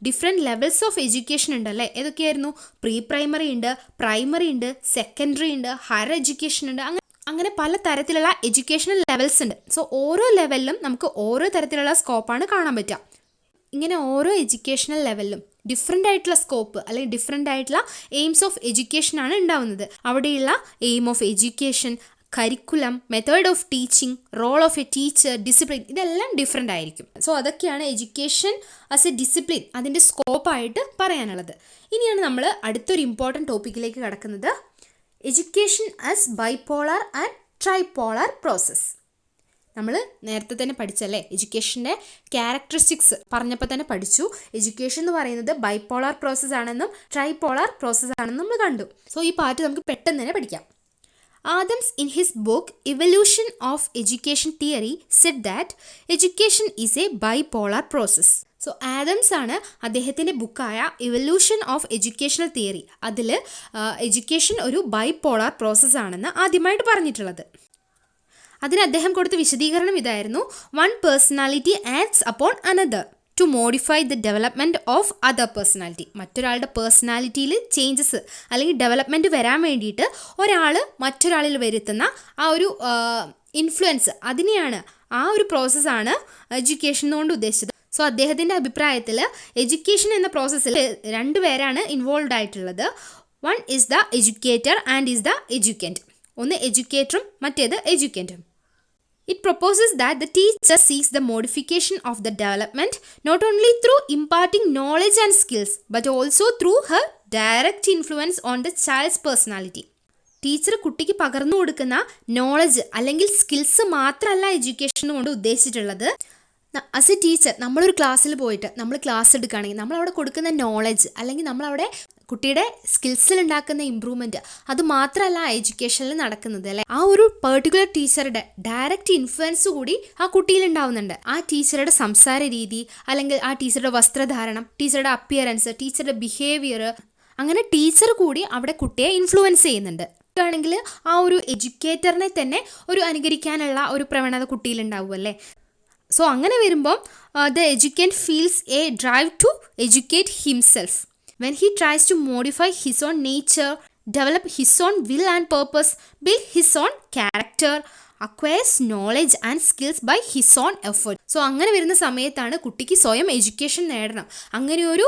ഡിഫറെൻറ്റ് ലെവൽസ് ഓഫ് എഡ്യൂക്കേഷൻ ഉണ്ടല്ലേ. ഏതൊക്കെയായിരുന്നു? പ്രീ പ്രൈമറി ഉണ്ട്, പ്രൈമറി ഉണ്ട്, സെക്കൻഡറി ഉണ്ട്, ഹയർ എഡ്യൂക്കേഷൻ ഉണ്ട്. അങ്ങനെ പല തരത്തിലുള്ള എഡ്യൂക്കേഷണൽ ലെവൽസ് ഉണ്ട്. സോ ഓരോ ലെവലിലും നമുക്ക് ഓരോ തരത്തിലുള്ള സ്കോപ്പാണ് കാണാൻ പറ്റുക. ഇങ്ങനെ ഓരോ എഡ്യൂക്കേഷണൽ ലെവലിലും ഡിഫറെൻ്റ് ആയിട്ടുള്ള സ്കോപ്പ് അല്ലെങ്കിൽ ഡിഫറെൻ്റ് ആയിട്ടുള്ള എയിംസ് ഓഫ് എഡ്യൂക്കേഷനാണ് ഉണ്ടാവുന്നത്. അവിടെയുള്ള aim of education, curriculum, method of teaching, role of a teacher, discipline, ഇതെല്ലാം ഡിഫറെൻ്റ് ആയിരിക്കും. സോ അതൊക്കെയാണ് എഡ്യൂക്കേഷൻ ആസ് എ ഡിസിപ്ലിൻ അതിൻ്റെ സ്കോപ്പായിട്ട് പറയാനുള്ളത്. ഇനിയാണ് നമ്മൾ അടുത്തൊരു ഇമ്പോർട്ടൻറ്റ് ടോപ്പിക്കിലേക്ക് കടക്കുന്നത്, education as bipolar and tripolar process. നമ്മൾ നേരത്തെ തന്നെ പഠിച്ചല്ലേ, എഡ്യൂക്കേഷൻ്റെ ക്യാരക്ടറിസ്റ്റിക്സ് പറഞ്ഞപ്പോൾ തന്നെ പഠിച്ചു. എഡ്യൂക്കേഷൻ എന്ന് പറയുന്നത് ബൈപോളാർ പ്രോസസ്സ് ആണെന്നും ട്രൈപോളാർ പ്രോസസ്സ് ആണെന്നും നമ്മൾ കണ്ടു. സോ ഈ പാർട്ട് നമുക്ക് പെട്ടെന്ന് തന്നെ പഠിക്കാം. Adams in his book Evolution of Education Theory said that education is a bipolar process. So Adams ആണ് അദ്ദേഹത്തിൻ്റെ ബുക്കായ ഇവല്യൂഷൻ ഓഫ് എഡ്യൂക്കേഷണൽ തിയറി, അതിൽ എഡ്യൂക്കേഷൻ ഒരു ബൈപോളാർ പ്രോസസ്സ് ആണെന്ന് ആദ്യമായിട്ട് പറഞ്ഞിട്ടുള്ളത്. അതിന് അദ്ദേഹം കൊടുത്ത വിശദീകരണം ഇതായിരുന്നു: one personality acts upon another to modify the development of other personality. മറ്റൊരാളുടെ പേഴ്സണാലിറ്റിയിൽ ചേഞ്ചസ് അല്ലെങ്കിൽ ഡെവലപ്മെൻറ്റ് വരാൻ വേണ്ടിയിട്ട് ഒരാൾ മറ്റൊരാളിൽ വരുത്തുന്ന ആ ഒരു ഇൻഫ്ലുവൻസ്, അതിനെയാണ്, ആ ഒരു പ്രോസസ്സാണ് എഡ്യൂക്കേഷൻ കൊണ്ട് ഉദ്ദേശിച്ചത്. സോ അദ്ദേഹത്തിൻ്റെ അഭിപ്രായത്തിൽ എഡ്യൂക്കേഷൻ എന്ന പ്രോസസ്സിൽ രണ്ട് പേരാണ് ഇൻവോൾവ് ആയിട്ടുള്ളത്. One is the educator and is the educand. ഒന്ന് എഡ്യൂക്കേറ്ററും മറ്റേത് എഡ്യൂക്കൻറ്റും. It proposes that the teacher seeks the modification of the development not only through imparting knowledge and skills but also through her direct influence on the child's personality. Teacher കുട്ടിക്ക് പകർന്നു കൊടുക്കുന്ന knowledge അല്ലെങ്കിൽ skills മാത്രമല്ല education കൊണ്ട് ഉദ്ദേശിച്ചിട്ടുള്ളത്. As A teacher നമ്മളൊരു ക്ലാസ്സിൽ പോയിട്ട് നമ്മൾ ക്ലാസ് എടുക്കുകയാണെങ്കിൽ നമ്മളവിടെ കൊടുക്കുന്ന നോളജ് അല്ലെങ്കിൽ നമ്മളവിടെ കുട്ടിയുടെ സ്കിൽസിൽ ഉണ്ടാക്കുന്ന ഇമ്പ്രൂവ്മെൻറ്റ് അത് മാത്രമല്ല എഡ്യൂക്കേഷനിൽ നടക്കുന്നത് അല്ലേ. ആ ഒരു പെർട്ടിക്കുലർ ടീച്ചറുടെ ഡയറക്റ്റ് ഇൻഫ്ലുവൻസ് കൂടി ആ കുട്ടിയിൽ ഉണ്ടാവുന്നുണ്ട്. ആ ടീച്ചറുടെ സംസാര രീതി അല്ലെങ്കിൽ ആ ടീച്ചറുടെ വസ്ത്രധാരണം, ടീച്ചറുടെ അപ്പിയറൻസ്, ടീച്ചറുടെ ബിഹേവിയർ, അങ്ങനെ ടീച്ചർ കൂടി അവിടെ കുട്ടിയെ ഇൻഫ്ലുവൻസ് ചെയ്യുന്നുണ്ട്. ആണെങ്കിൽ ആ ഒരു എഡ്യൂക്കേറ്ററിനെ തന്നെ ഒരു അനുകരിക്കാനുള്ള ഒരു പ്രവണത കുട്ടിയിലുണ്ടാവും അല്ലേ. സോ അങ്ങനെ വരുമ്പം the educand feels a drive to educate himself when he tries to modify his own nature, develop his own will and purpose, build his own character, acquires knowledge and skills by his own effort. So അങ്ങനെ വരുന്ന സമയത്താണ് കുട്ടിക്ക് സ്വയം education നേടണം, അങ്ങനെ ഒരു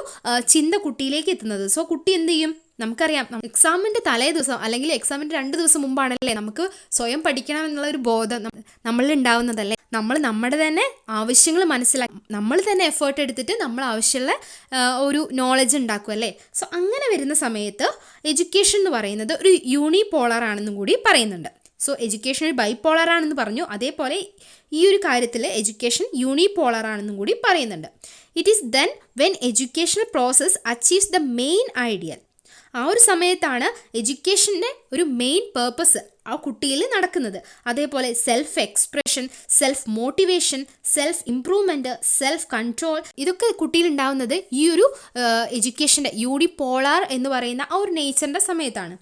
ചിന്ത കുട്ടിയിലേക്ക് എത്തുന്നത്. സോ കുട്ടി എന്ത് ചെയ്യും? നമുക്കറിയാം, എക്സാമിൻ്റെ തലേ ദിവസം അല്ലെങ്കിൽ എക്സാമിൻ്റെ 2 ദിവസം മുമ്പാണല്ലേ നമുക്ക് സ്വയം പഠിക്കണം എന്നുള്ള ഒരു ബോധം നമ്മളിൽ ഉണ്ടാവുന്നതല്ലേ. നമ്മൾ നമ്മുടെ തന്നെ ആവശ്യങ്ങൾ മനസ്സിലാക്കി നമ്മൾ തന്നെ എഫേർട്ട് എടുത്തിട്ട് നമ്മൾ ആവശ്യമുള്ള ഒരു നോളജ് ഉണ്ടാക്കും അല്ലേ. സോ അങ്ങനെ വരുന്ന സമയത്ത് എഡ്യൂക്കേഷൻ എന്ന് പറയുന്നത് ഒരു യൂണിപോളർ ആണെന്നും കൂടി പറയുന്നുണ്ട്. സോ എഡ്യൂക്കേഷൻ ഒരു ബൈപോളർ ആണെന്ന് പറഞ്ഞു, അതേപോലെ ഈ ഒരു കാര്യത്തിൽ എഡ്യൂക്കേഷൻ യൂണിപോളർ ആണെന്നും കൂടി പറയുന്നുണ്ട്. It is then when educational process achieves the main ideal. ആ ഒരു സമയത്താണ് എഡ്യൂക്കേഷൻ്റെ ഒരു മെയിൻ പേർപ്പസ് ആ കുട്ടിയിൽ നടക്കുന്നത്. അതേപോലെ self expression, self motivation, self improvement, self control, ഇതൊക്കെ കുട്ടിയിൽ ഉണ്ടാവുന്നത് ഈ ഒരു എഡ്യൂക്കേഷൻ്റെ യൂണിപോളാർ എന്ന് പറയുന്ന ആ ഒരു നേച്ചറിൻ്റെ സമയത്താണ്.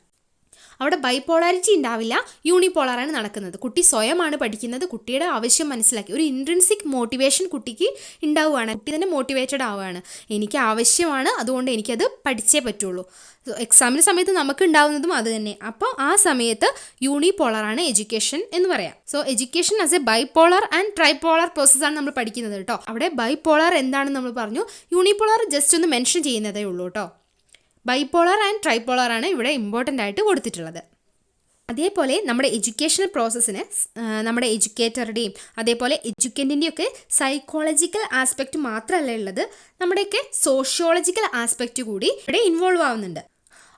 അവിടെ ബൈപോളാരിറ്റി ഉണ്ടാവില്ല, യൂണിപോളറാണ് നടക്കുന്നത്. കുട്ടി സ്വയമാണ് പഠിക്കുന്നത്, കുട്ടിയുടെ ആവശ്യം മനസ്സിലാക്കി ഒരു ഇൻട്രിൻസിക് മോട്ടിവേഷൻ കുട്ടിക്ക് ഉണ്ടാവുകയാണ്. കുട്ടി തന്നെ മോട്ടിവേറ്റഡ് ആവുകയാണ്, എനിക്ക് ആവശ്യമാണ്, അതുകൊണ്ട് എനിക്കത് പഠിച്ചേ പറ്റുള്ളൂ. എക്സാമിൻ്റെ സമയത്ത് നമുക്ക് ഉണ്ടാവുന്നതും അത് തന്നെ. അപ്പോൾ ആ സമയത്ത് യൂണിപോളറാണ് എഡ്യൂക്കേഷൻ എന്ന് പറയാം. So education as a bipolar and tripolar പ്രോസസ്സാണ് നമ്മൾ പഠിക്കുന്നത് കേട്ടോ. അവിടെ ബൈപോളർ എന്താണെന്ന് നമ്മൾ പറഞ്ഞു, യൂണിപോളർ ജസ്റ്റ് ഒന്ന് മെൻഷൻ ചെയ്യുന്നതേ ഉള്ളൂ കേട്ടോ. ബൈപോളർ ആൻഡ് ട്രൈപോളർ ആണ് ഇവിടെ ഇമ്പോർട്ടൻ്റ് ആയിട്ട് കൊടുത്തിട്ടുള്ളത്. അതേപോലെ നമ്മുടെ എഡ്യൂക്കേഷണൽ പ്രോസസ്സിന് നമ്മുടെ എഡ്യൂക്കേറ്ററുടെയും അതേപോലെ എഡ്യൂക്കൻറ്റിൻ്റെയും ഒക്കെ സൈക്കോളജിക്കൽ ആസ്പെക്റ്റ് മാത്രമല്ല ഉള്ളത്, നമ്മുടെയൊക്കെ സോഷ്യോളജിക്കൽ ആസ്പെക്റ്റ് കൂടി ഇവിടെ ഇൻവോൾവ് ആവുന്നുണ്ട്.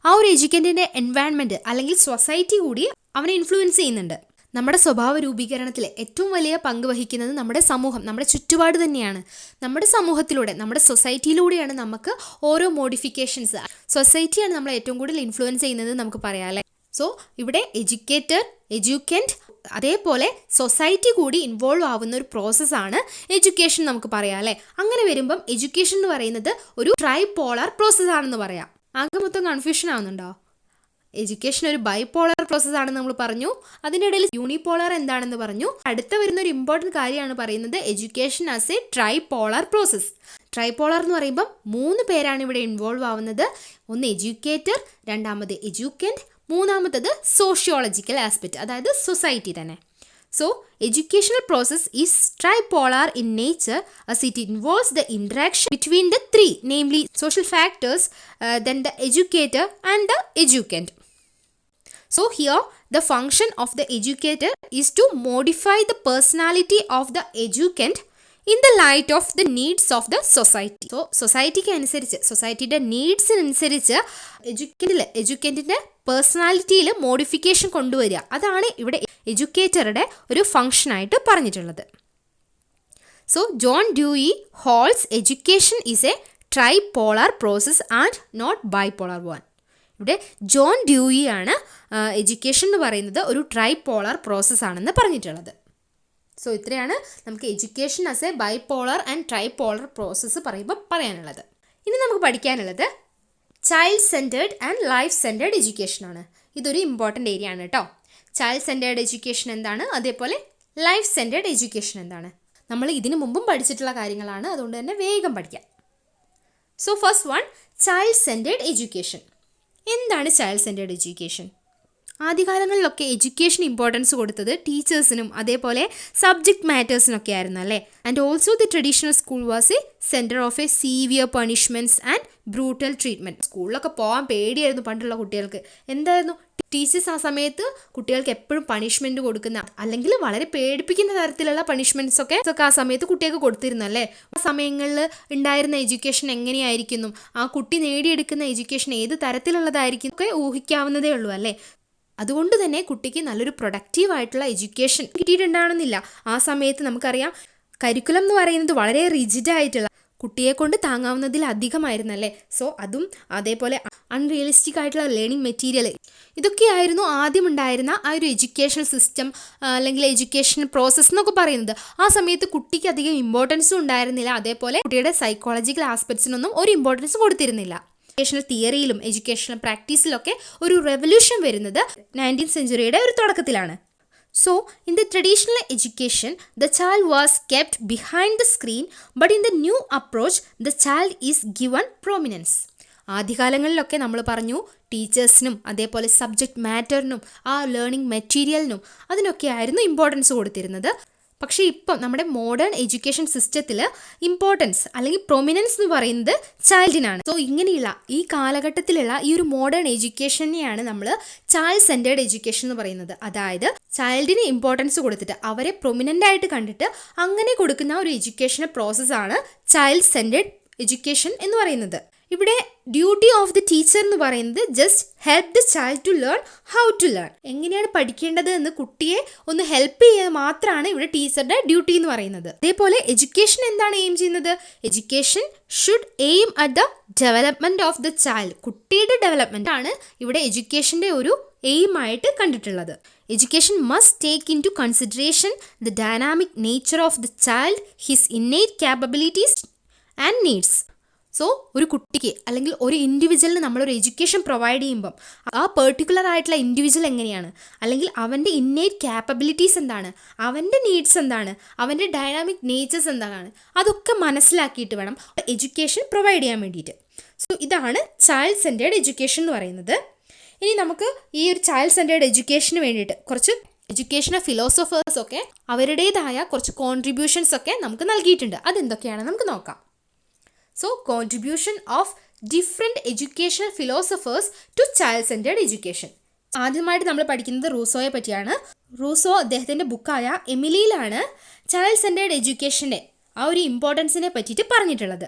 ആ ഒരു എഡ്യൂക്കൻറ്റിൻ്റെ എൻവയൺമെൻറ്റ് അല്ലെങ്കിൽ സൊസൈറ്റി കൂടി അവനെ ഇൻഫ്ലുവൻസ് ചെയ്യുന്നുണ്ട്. നമ്മുടെ സ്വഭാവ രൂപീകരണത്തിൽ ഏറ്റവും വലിയ പങ്ക് വഹിക്കുന്നത് നമ്മുടെ സമൂഹം, നമ്മുടെ ചുറ്റുപാട് തന്നെയാണ്. നമ്മുടെ സമൂഹത്തിലൂടെ, നമ്മുടെ സൊസൈറ്റിയിലൂടെയാണ് നമുക്ക് ഓരോ മോഡിഫിക്കേഷൻസ്, സൊസൈറ്റിയാണ് നമ്മളെ ഏറ്റവും കൂടുതൽ ഇൻഫ്ലുവൻസ് ചെയ്യുന്നത് നമുക്ക് പറയാം അല്ലേ. സോ ഇവിടെ എഡ്യൂക്കേറ്റർ, എഡ്യൂക്കൻറ്റ്, അതേപോലെ സൊസൈറ്റി കൂടി ഇൻവോൾവ് ആവുന്ന ഒരു പ്രോസസ്സാണ് എഡ്യൂക്കേഷൻ നമുക്ക് പറയാം അല്ലേ. അങ്ങനെ വരുമ്പം എഡ്യൂക്കേഷൻ എന്ന് പറയുന്നത് ഒരു ട്രൈപോളർ പ്രോസസ്സാണെന്ന് പറയാം. ആകെ മൊത്തം കൺഫ്യൂഷൻ ആവുന്നുണ്ടോ? എഡ്യൂക്കേഷൻ ഒരു ബൈപോളർ പ്രോസസ് ആണെന്ന് നമ്മൾ പറഞ്ഞു, അതിൻ്റെ ഇടയിൽ യൂണിപോളർ എന്താണെന്ന് പറഞ്ഞു. അടുത്ത വരുന്ന ഒരു ഇമ്പോർട്ടൻറ്റ് കാര്യമാണ് പറയുന്നത് education as A tripolar process. ട്രൈപോളർ എന്ന് പറയുമ്പം 3 പേരാണ് ഇവിടെ ഇൻവോൾവ് ആവുന്നത്. ഒന്ന് എഡ്യൂക്കേറ്റർ, രണ്ടാമത് എഡ്യൂക്കൻറ്റ്, മൂന്നാമത്തത് സോഷ്യോളജിക്കൽ ആസ്പെക്റ്റ്, അതായത് സൊസൈറ്റി തന്നെ. So, educational process is tripolar in nature as it involves the interaction between the 3, namely social factors, then the educator and the educand. So, here the function of the educator is to modify the personality of the educand in the light of the needs of the society. So, സൊസൈറ്റിക്ക് അനുസരിച്ച്, സൊസൈറ്റിയുടെ നീഡ്സിനനുസരിച്ച് എഡ്യൂക്കൻറ്റിൻ്റെ പേഴ്സണാലിറ്റിയിൽ modification കൊണ്ടുവരിക, അതാണ് ഇവിടെ എഡ്യൂക്കേറ്ററുടെ ഒരു ഫങ്ഷനായിട്ട് പറഞ്ഞിട്ടുള്ളത്. So John Dewey holds education is a tripolar process and not bipolar one. ഇവിടെ ജോൺ ഡ്യൂയി ആണ് എഡ്യൂക്കേഷൻ എന്ന് പറയുന്നത് ഒരു ട്രൈപോളർ പ്രോസസ് ആണെന്ന് പറഞ്ഞിട്ടുള്ളത്. സോ ഇത്രയാണ് നമുക്ക് education as a bipolar and tripolar process പറയുമ്പോൾ പറയാനുള്ളത്. ഇനി നമുക്ക് പഠിക്കാനുള്ളത് child centred and life centred education ആണ്. ഇതൊരു ഇമ്പോർട്ടൻ്റ് ഏരിയ ആണ് കേട്ടോ. ചൈൽഡ് സെൻറ്റേർഡ് എഡ്യൂക്കേഷൻ എന്താണ്, അതേപോലെ ലൈഫ് സെൻറ്റേർഡ് എഡ്യൂക്കേഷൻ എന്താണ്, നമ്മൾ ഇതിനു മുമ്പും പഠിച്ചിട്ടുള്ള കാര്യങ്ങളാണ്, അതുകൊണ്ട് തന്നെ വേഗം പഠിക്കാം. So first one, child centred education. എന്താണ് ചൈൽഡ് സെൻറ്റേർഡ് എഡ്യൂക്കേഷൻ? ആദ്യകാലങ്ങളിലൊക്കെ എഡ്യൂക്കേഷൻ ഇമ്പോർട്ടൻസ് കൊടുത്തത് ടീച്ചേഴ്സിനും അതേപോലെ സബ്ജക്റ്റ് മാറ്റേഴ്സിനൊക്കെ ആയിരുന്നു അല്ലേ. And also the traditional school was a centre of a severe punishments and brutal treatment. സ്കൂളിലൊക്കെ പോകാൻ പേടിയായിരുന്നു പണ്ടുള്ള കുട്ടികൾക്ക്. എന്തായിരുന്നു, ടീച്ചേഴ്സ് ആ സമയത്ത് കുട്ടികൾക്ക് എപ്പോഴും പണിഷ്മെൻറ്റ് കൊടുക്കുന്ന അല്ലെങ്കിൽ വളരെ പേടിപ്പിക്കുന്ന തരത്തിലുള്ള പണിഷ്മെൻറ്റ്സ് ഒക്കെ ആ സമയത്ത് കുട്ടികൾക്ക് കൊടുത്തിരുന്നു അല്ലേ. ആ സമയങ്ങളിൽ ഉണ്ടായിരുന്ന എഡ്യൂക്കേഷൻ എങ്ങനെയായിരിക്കുന്നു, ആ കുട്ടി നേടിയെടുക്കുന്ന എഡ്യൂക്കേഷൻ ഏത് തരത്തിലുള്ളതായിരിക്കും ഒക്കെ ഊഹിക്കാവുന്നതേ ഉള്ളൂ അല്ലേ. അതുകൊണ്ട് തന്നെ കുട്ടിക്ക് നല്ലൊരു പ്രൊഡക്റ്റീവായിട്ടുള്ള എഡ്യൂക്കേഷൻ കിട്ടിയിട്ടുണ്ടാവണമെന്നില്ല. ആ സമയത്ത് നമുക്കറിയാം കരിക്കുലം എന്ന് പറയുന്നത് വളരെ റിജിഡായിട്ടുള്ള, കുട്ടിയെ കൊണ്ട് താങ്ങാവുന്നതിൽ അധികമായിരുന്നല്ലേ. സോ അതും അതേപോലെ അൺറിയലിസ്റ്റിക് ആയിട്ടുള്ള ലേണിംഗ് മെറ്റീരിയൽ, ഇതൊക്കെയായിരുന്നു ആദ്യം ഉണ്ടായിരുന്ന ആ ഒരു എഡ്യൂക്കേഷൻ സിസ്റ്റം അല്ലെങ്കിൽ എഡ്യൂക്കേഷൻ പ്രോസസ്സ് എന്നൊക്കെ പറയുന്നത്. ആ സമയത്ത് കുട്ടിക്ക് അധികം ഇമ്പോർട്ടൻസും ഉണ്ടായിരുന്നില്ല, അതേപോലെ കുട്ടിയുടെ സൈക്കോളജിക്കൽ ആസ്പെക്ട്സിനൊന്നും ഒരു ഇമ്പോർട്ടൻസ് കൊടുത്തിരുന്നില്ല. എഡ്യൂക്കേഷണൽ തിയറിയിലും എഡ്യൂക്കേഷണൽ പ്രാക്ടീസിലൊക്കെ ഒരു റെവല്യൂഷൻ വരുന്നത് 19th സെഞ്ച്വറിയുടെ ഒരു തുടക്കത്തിലാണ്. So, in the traditional education, the child was kept behind the screen, but in the new approach, the child is given prominence. ആദ്യകാലങ്ങളിലൊക്കെ നമ്മൾ പറഞ്ഞു ടീച്ചേഴ്സിനും അതേപോലെ സബ്ജക്റ്റ് മാറ്ററിനും ആ ലേണിംഗ് മെറ്റീരിയലിനും അതിനൊക്കെ ആയിരുന്നു ഇമ്പോർട്ടൻസ് കൊടുത്തിരുന്നത്. പക്ഷേ ഇപ്പം നമ്മുടെ മോഡേൺ എഡ്യൂക്കേഷൻ സിസ്റ്റത്തിൽ ഇമ്പോർട്ടൻസ് അല്ലെങ്കിൽ പ്രൊമിനൻസ് എന്ന് പറയുന്നത് ചൈൽഡിനാണ്. സോ ഇങ്ങനെയുള്ള ഈ കാലഘട്ടത്തിലുള്ള ഈ ഒരു മോഡേൺ എഡ്യൂക്കേഷനെയാണ് നമ്മൾ ചൈൽഡ് സെൻറ്റേർഡ് എഡ്യൂക്കേഷൻ എന്ന് പറയുന്നത്. അതായത് ചൈൽഡിന് ഇമ്പോർട്ടൻസ് കൊടുത്തിട്ട് അവരെ പ്രൊമിനൻ്റ് ആയിട്ട് കണ്ടിട്ട് അങ്ങനെ കൊടുക്കുന്ന ഒരു എഡ്യൂക്കേഷൻ പ്രോസസ്സാണ് ചൈൽഡ് സെൻറ്റേർഡ് എഡ്യൂക്കേഷൻ എന്ന് പറയുന്നത്. ഇവിടെ ഡ്യൂട്ടി ഓഫ് ദി ടീച്ചർ എന്ന് പറയുന്നത് just help the child to learn how to learn, എങ്ങനെയാണ് പഠിക്കേണ്ടത് എന്ന് കുട്ടിയെ ഒന്ന് ഹെൽപ്പ് ചെയ്യുക മാത്രമാണ് ഇവിടെ ടീച്ചറുടെ ഡ്യൂട്ടി എന്ന് പറയുന്നത്. അതേപോലെ എഡ്യൂക്കേഷൻ എന്താണ് എയിം ചെയ്യുന്നത്? Education should aim at the development of the child, കുട്ടിയുടെ ഡെവലപ്മെൻ്റ് ആണ് ഇവിടെ എഡ്യൂക്കേഷൻ്റെ ഒരു എയിം ആയിട്ട് കണ്ടിട്ടുള്ളത്. Education must take into consideration the dynamic nature of the child, his innate capabilities and needs. So ഒരു കുട്ടിക്ക് അല്ലെങ്കിൽ ഒരു ഇൻഡിവിജ്വലിന് നമ്മളൊരു എഡ്യൂക്കേഷൻ പ്രൊവൈഡ് ചെയ്യുമ്പം ആ പെർട്ടിക്കുലർ ആയിട്ടുള്ള ഇൻഡിവിജ്വൽ എങ്ങനെയാണ്, അല്ലെങ്കിൽ അവൻ്റെ ഇന്നേറ്റ് ക്യാപ്പബിലിറ്റീസ് എന്താണ്, അവൻ്റെ നീഡ്സ് എന്താണ്, അവൻ്റെ ഡൈനാമിക് നേച്ചേഴ്സ് എന്താണ്, അതൊക്കെ മനസ്സിലാക്കിയിട്ട് വേണം എഡ്യൂക്കേഷൻ പ്രൊവൈഡ് ചെയ്യാൻ വേണ്ടിയിട്ട്. സോ ഇതാണ് ചൈൽഡ് സെൻറ്റേർഡ് എഡ്യൂക്കേഷൻ എന്ന് പറയുന്നത്. ഇനി നമുക്ക് ഈ ഒരു ചൈൽഡ് സെൻറ്റേർഡ് എഡ്യൂക്കേഷന് വേണ്ടിയിട്ട് കുറച്ച് എഡ്യൂക്കേഷണൽ ഫിലോസഫേഴ്സൊക്കെ അവരുടേതായ കുറച്ച് കോൺട്രിബ്യൂഷൻസ് ഒക്കെ നമുക്ക് നൽകിയിട്ടുണ്ട്. അതെന്തൊക്കെയാണ് നമുക്ക് നോക്കാം. So, contribution of different educational philosophers to child-centered education. ആദ്യമായിട്ട് നമ്മൾ പഠിക്കുന്നത് റൂസോയെ പറ്റിയാണ്. റൂസോ അദ്ദേഹത്തിൻ്റെ ബുക്കായ എമിലിയിലാണ് ചൈൽഡ് സെൻറ്റേർഡ് എഡ്യൂക്കേഷൻ്റെ ആ ഒരു ഇമ്പോർട്ടൻസിനെ പറ്റിയിട്ട് പറഞ്ഞിട്ടുള്ളത്.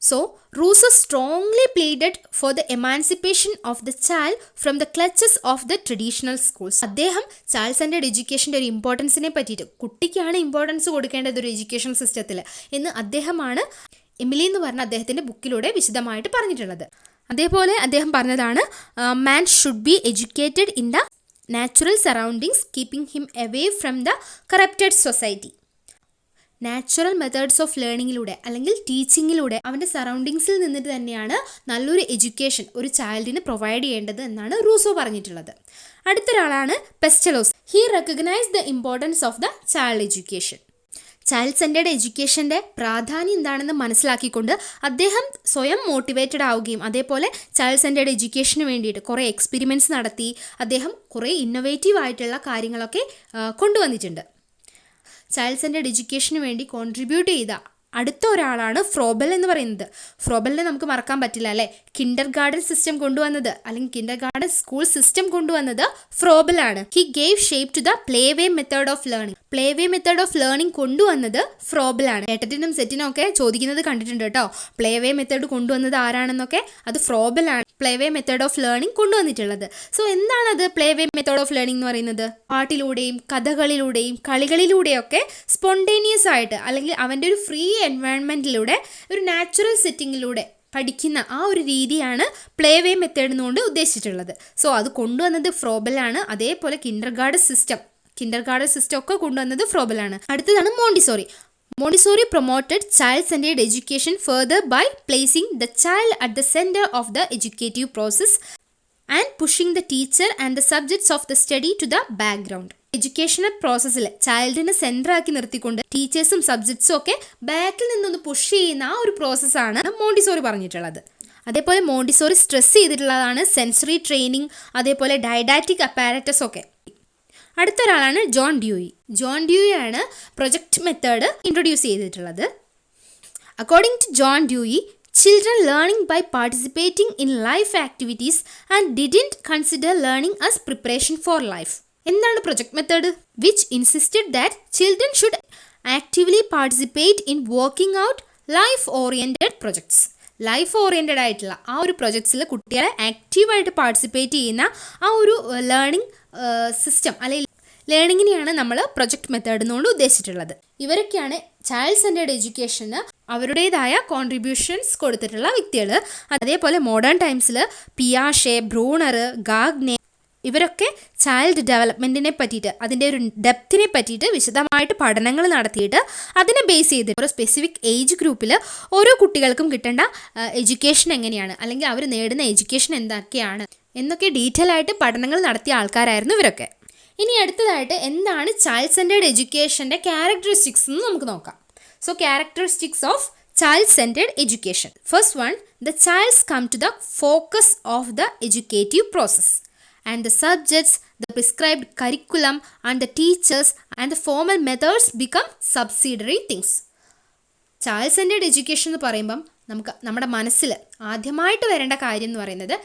So Rousseau strongly pleaded for the emancipation of the child from the clutches of the traditional schools. അദ്ദേഹം ചൈൽഡ് സെൻറ്റേർഡ് എഡ്യൂക്കേഷൻ്റെ ഒരു ഇമ്പോർട്ടൻസിനെ പറ്റിയിട്ട് കുട്ടിക്കാണ് ഇമ്പോർട്ടൻസ് കൊടുക്കേണ്ടത് ഒരു എഡ്യൂക്കേഷൻ സിസ്റ്റത്തിൽ എന്ന് അദ്ദേഹമാണ് എമിലി എന്ന് പറഞ്ഞ അദ്ദേഹത്തിൻ്റെ ബുക്കിലൂടെ വിശദമായിട്ട് പറഞ്ഞിട്ടുള്ളത്. അതേപോലെ അദ്ദേഹം പറഞ്ഞതാണ് man should be educated in the natural surroundings keeping him away from the corrupted society. Natural methods of ലേണിങ്ങിലൂടെ അല്ലെങ്കിൽ ടീച്ചിങ്ങിലൂടെ അവൻ്റെ സറൗണ്ടിങ്സിൽ നിന്നിട്ട് തന്നെയാണ് നല്ലൊരു എഡ്യൂക്കേഷൻ ഒരു ചൈൽഡിന് പ്രൊവൈഡ് ചെയ്യേണ്ടത് എന്നാണ് റൂസോ പറഞ്ഞിട്ടുള്ളത്. അടുത്തൊരാളാണ് Pestalozzi. He recognise the importance of the child education. Child centred എഡ്യൂക്കേഷൻ്റെ പ്രാധാന്യം എന്താണെന്ന് മനസ്സിലാക്കിക്കൊണ്ട് അദ്ദേഹം സ്വയം മോട്ടിവേറ്റഡ് ആവുകയും അതേപോലെ ചൈൽഡ് സെൻറ്റേർഡ് എഡ്യൂക്കേഷന് വേണ്ടിയിട്ട് കുറേ എക്സ്പെരിമെൻറ്റ്സ് നടത്തി അദ്ദേഹം കുറേ ഇന്നൊവേറ്റീവ് ആയിട്ടുള്ള കാര്യങ്ങളൊക്കെ കൊണ്ടുവന്നിട്ടുണ്ട്. ചൈൽഡ് സെൻറ്റേർഡ് എഡ്യൂക്കേഷന് വേണ്ടി കോൺട്രിബ്യൂട്ട് ചെയ്ത അടുത്ത ഒരാളാണ് ഫ്രോബൽ എന്ന് പറയുന്നത്. ഫ്രോബലിനെ നമുക്ക് മറക്കാൻ പറ്റില്ല അല്ലേ. കിൻഡർ ഗാർഡൻ സിസ്റ്റം കൊണ്ടുവന്നത് അല്ലെങ്കിൽ കിൻഡർ ഗാർഡൻ സ്കൂൾ സിസ്റ്റം കൊണ്ടുവന്നത് ഫ്രോബലാണ്. He gave shape to the play way method of learning. Play way method of learning കൊണ്ടുവന്നത് ഫ്രോബലാണ്. ഏട്ടത്തിനും സെറ്റിനും ഒക്കെ ചോദിക്കുന്നത് കണ്ടിട്ടുണ്ട് കേട്ടോ. പ്ലേ വേ മെത്തേഡ് കൊണ്ടുവന്നത് ആരാണെന്നൊക്കെ. അത് ഫ്രോബലാണ് play way method of learning കൊണ്ടുവന്നിട്ടുള്ളത്. സോ എന്താണത് play way method of learning എന്ന് പറയുന്നത്? പാട്ടിലൂടെയും കഥകളിലൂടെയും കളികളിലൂടെയൊക്കെ സ്പോണ്ടേനിയസ് ആയിട്ട് അല്ലെങ്കിൽ അവൻ്റെ ഒരു ഫ്രീ എൻവയൺമെൻറ്റിലൂടെ ഒരു നാച്ചുറൽ സെറ്റിങ്ങിലൂടെ പഠിക്കുന്ന ആ ഒരു രീതിയാണ് പ്ലേ വേ മെത്തേഡ് എന്നുകൊണ്ട് ഉദ്ദേശിച്ചിട്ടുള്ളത്. സോ അത് കൊണ്ടുവന്നത് ഫ്രോബലാണ്. അതേപോലെ കിൻഡർ ഗാർഡൻ സിസ്റ്റം ഒക്കെ കൊണ്ടുവന്നത് ഫ്രോബലാണ്. അടുത്തതാണ് Montessori. Montessori promoted child-centered education further by placing the child at the center of the educative process and pushing the teacher and the subjects of the study to the background. Educational പ്രോസസ്സിൽ ചൈൽഡിനെ സെൻറ്ററാക്കി നിർത്തിക്കൊണ്ട് ടീച്ചേഴ്സും സബ്ജക്ട്സും ഒക്കെ ബാക്കിൽ നിന്നൊന്ന് push ചെയ്യുന്ന ആ ഒരു പ്രോസസ്സാണ് മോണ്ടിസോറി പറഞ്ഞിട്ടുള്ളത്. അതേപോലെ മോണ്ടിസോറി സ്ട്രെസ് ചെയ്തിട്ടുള്ളതാണ് സെൻസറി ട്രെയിനിങ്, അതേപോലെ ഡൈഡാറ്റിക് അപ്പാരറ്റസ് ഒക്കെ. അടുത്തൊരാളാണ് ജോൺ ഡ്യൂയി. ജോൺ ഡ്യൂയി ആണ് പ്രൊജക്റ്റ് മെത്തേഡ് ഇൻട്രൊഡ്യൂസ് ചെയ്തിട്ടുള്ളത്. According to John Dewey, children learning by participating in life activities and didn't consider learning as preparation for life. എന്താണ് project method? Which insisted that children should actively participate in working out life oriented projects. Life oriented ആയിട്ടുള്ള ആ ഒരു പ്രൊജക്ട്സിൽ കുട്ടികളെ ആക്റ്റീവായിട്ട് participate ചെയ്യുന്ന ആ ഒരു learning system അല്ലെങ്കിൽ ലേണിങ്ങിനെയാണ് നമ്മൾ പ്രൊജക്റ്റ് മെത്തേഡ് എന്നുകൊണ്ട് ഉദ്ദേശിച്ചിട്ടുള്ളത്. ഇവരൊക്കെയാണ് ചൈൽഡ് സെൻറ്റേർഡ് എഡ്യൂക്കേഷന് അവരുടേതായ കോൺട്രിബ്യൂഷൻസ് കൊടുത്തിട്ടുള്ള വ്യക്തികൾ. അതേപോലെ മോഡേൺ ടൈംസിൽ പിയാഷെ, ബ്രൂണർ, ഗാഗ്നെ, ഇവരൊക്കെ ചൈൽഡ് ഡെവലപ്മെൻറ്റിനെ പറ്റിയിട്ട്, അതിൻ്റെ ഒരു ഡെപ്തിനെ പറ്റിയിട്ട് വിശദമായിട്ട് പഠനങ്ങൾ നടത്തിയിട്ട് അതിനെ ബേസ് ചെയ്തിട്ട് ഓരോ സ്പെസിഫിക് ഏജ് ഗ്രൂപ്പിൽ ഓരോ കുട്ടികൾക്കും കിട്ടേണ്ട എഡ്യൂക്കേഷൻ എങ്ങനെയാണ്, അല്ലെങ്കിൽ അവർ നേടുന്ന എഡ്യൂക്കേഷൻ എന്തൊക്കെയാണ് എന്നൊക്കെ ഡീറ്റെയിൽ ആയിട്ട് പഠനങ്ങൾ നടത്തിയ ആൾക്കാരായിരുന്നു ഇവരൊക്കെ. ഇനി അടുത്തതായിട്ട് എന്താണ് ചൈൽഡ് സെൻറ്റേർഡ് എഡ്യൂക്കേഷൻ്റെ ക്യാരക്ടറിസ്റ്റിക്സ് എന്ന് നമുക്ക് നോക്കാം. So characteristics of child-centered education. First one, the childs come to the focus of the educative process, and the subjects, the prescribed curriculum, and the teachers and the formal methods become subsidiary things. Child-centered education എന്ന് പറയുമ്പം നമ്മുടെ മനസ്സിൽ ആദ്യമായിട്ട് വരേണ്ട കാര്യം എന്ന് പറയുന്നത്,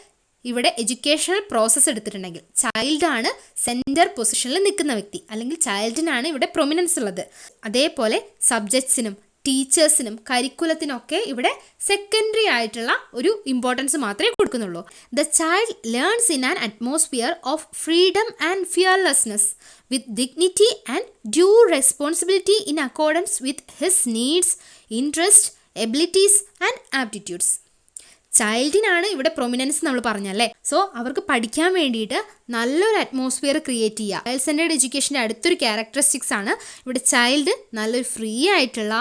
ഇവിടെ എഡ്യൂക്കേഷണൽ പ്രോസസ്സ് എടുത്തിട്ടുണ്ടെങ്കിൽ ചൈൽഡാണ് സെൻറ്റർ പൊസിഷനിൽ നിൽക്കുന്ന വ്യക്തി, അല്ലെങ്കിൽ ചൈൽഡിനാണ് ഇവിടെ പ്രൊമിനൻസ് ഉള്ളത്. അതേപോലെ സബ്ജക്ട്സിനും ടീച്ചേഴ്സിനും കരിക്കുലത്തിനൊക്കെ ഇവിടെ സെക്കൻഡറി ആയിട്ടുള്ള ഒരു ഇമ്പോർട്ടൻസ് മാത്രമേ കൊടുക്കുന്നുള്ളൂ. The child learns in an atmosphere of freedom and fearlessness with dignity and due responsibility in accordance with his needs, interest, abilities and aptitudes. ചൈൽഡിനാണ് ഇവിടെ പ്രൊമിനൻസ് നമ്മൾ പറഞ്ഞല്ലേ. സോ അവർക്ക് പഠിക്കാൻ വേണ്ടിയിട്ട് നല്ലൊരു അറ്റ്മോസ്ഫിയർ ക്രിയേറ്റ് ചെയ്യുക. ചൈൽഡ് സെൻറ്റേർഡ് എഡ്യൂക്കേഷൻ്റെ അടുത്തൊരു ക്യാരക്ടറിസ്റ്റിക്സ് ആണ് ഇവിടെ ചൈൽഡ് നല്ലൊരു ഫ്രീ ആയിട്ടുള്ള,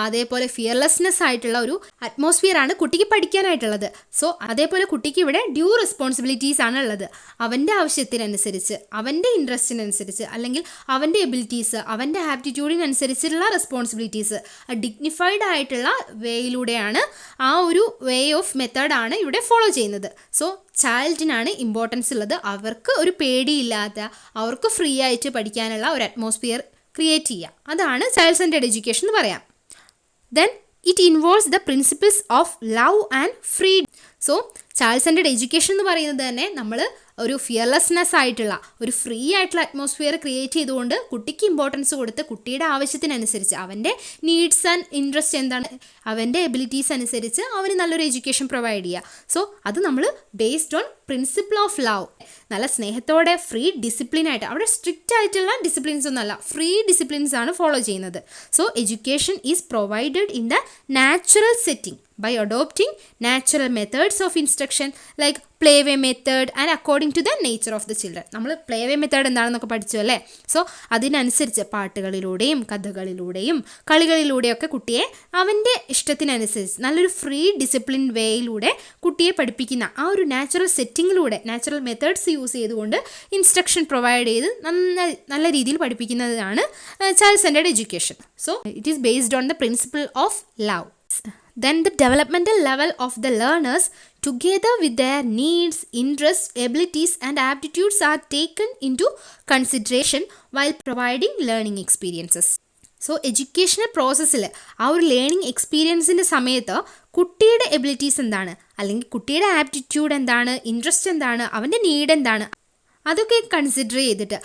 അതേപോലെ ഫിയർലെസ്നെസ് ആയിട്ടുള്ള ഒരു അറ്റ്മോസ്ഫിയർ ആണ് കുട്ടിക്ക് പഠിക്കാനായിട്ടുള്ളത്. സോ അതേപോലെ കുട്ടിക്ക് ഇവിടെ ഡ്യൂ റെസ്പോൺസിബിലിറ്റീസ് ആണ് ഉള്ളത്. അവൻ്റെ ആവശ്യത്തിനനുസരിച്ച്, അവൻ്റെ ഇൻട്രസ്റ്റിനനുസരിച്ച്, അല്ലെങ്കിൽ അവൻ്റെ എബിലിറ്റീസ്, അവൻ്റെ ആപ്റ്റിറ്റ്യൂഡിനനുസരിച്ചുള്ള റെസ്പോൺസിബിലിറ്റീസ് ഡിഗ്നിഫൈഡ് ആയിട്ടുള്ള വേയിലൂടെയാണ്, ആ ഒരു വേ ഓഫ് മെത്തേഡ് ആണ് ഇവിടെ ഫോളോ ചെയ്യുന്നത്. സോ ചൈൽഡിനാണ് ഇമ്പോർട്ടൻസ് ഉള്ളത്. അവർക്ക് ഒരു പേടിയില്ലാത്ത, അവർക്ക് ഫ്രീ ആയിട്ട് പഠിക്കാനുള്ള ഒരു അറ്റ്മോസ്ഫിയർ ക്രിയേറ്റ് ചെയ്യുക, അതാണ് ചൈൽഡ് സെൻറ്റേർഡ് എഡ്യൂക്കേഷൻ എന്ന് പറയാം. Then it involves the principles of love and freedom. So child centred education എന്ന് പറയുന്നത് തന്നെ നമ്മൾ ഒരു ഫിയർലെസ്നെസ് ആയിട്ടുള്ള, ഒരു ഫ്രീ ആയിട്ടുള്ള അറ്റ്മോസ്ഫിയർ ക്രിയേറ്റ് ചെയ്തുകൊണ്ട് കുട്ടിക്ക് ഇമ്പോർട്ടൻസ് കൊടുത്ത് കുട്ടിയുടെ ആവശ്യത്തിനനുസരിച്ച്, അവൻ്റെ നീഡ്സ് ആൻഡ് ഇൻട്രസ്റ്റ് എന്താണ്, അവൻ്റെ എബിലിറ്റീസ് അനുസരിച്ച് അവന് നല്ലൊരു എഡ്യൂക്കേഷൻ പ്രൊവൈഡ് ചെയ്യുക. സോ അത് നമ്മൾ based on principle of love, നല്ല സ്നേഹത്തോടെ ഫ്രീ ഡിസിപ്ലിനായിട്ട്, അവിടെ സ്ട്രിക്റ്റ് ആയിട്ടുള്ള ഡിസിപ്ലിൻസ് ഒന്നുമല്ല, ഫ്രീ ഡിസിപ്ലിൻസ് ആണ് ഫോളോ ചെയ്യുന്നത്. So education is provided in the natural setting by adopting natural methods of instruction like play-way method and according to the nature of the children. നമ്മൾ play-way method എന്താണെന്നൊക്കെ പഠിച്ചു അല്ലേ. So അതിനനുസരിച്ച് പാട്ടുകളിലൂടെയും കഥകളിലൂടെയും കളികളിലൂടെയൊക്കെ കുട്ടിയെ അവൻ്റെ ഇഷ്ടത്തിനനുസരിച്ച് നല്ലൊരു ഫ്രീ ഡിസിപ്ലിൻ വേയിലൂടെ കുട്ടിയെ പഠിപ്പിക്കുന്ന ആ ഒരു നാച്ചുറൽ സെറ്റിങ്ങിലൂടെ, നാച്ചുറൽ മെത്തേഡ്സ് യൂസ് ചെയ്തുകൊണ്ട് ഇൻസ്ട്രക്ഷൻ പ്രൊവൈഡ് ചെയ്ത് നല്ല രീതിയിൽ പഠിപ്പിക്കുന്നതാണ് child centred education. So it is based on the principle of love. Then the developmental level of the learners, together with their needs, interests, abilities and aptitudes, are taken into consideration while providing learning experiences. So educational പ്രോസസ്സിൽ ആ ഒരു learning എക്സ്പീരിയൻസിൻ്റെ സമയത്ത് കുട്ടിയുടെ abilities എന്താണ്, അല്ലെങ്കിൽ കുട്ടിയുടെ aptitude എന്താണ്, interest എന്താണ്, അവൻ്റെ നീഡ് എന്താണ്, അതൊക്കെ കൺസിഡർ ചെയ്തിട്ട്,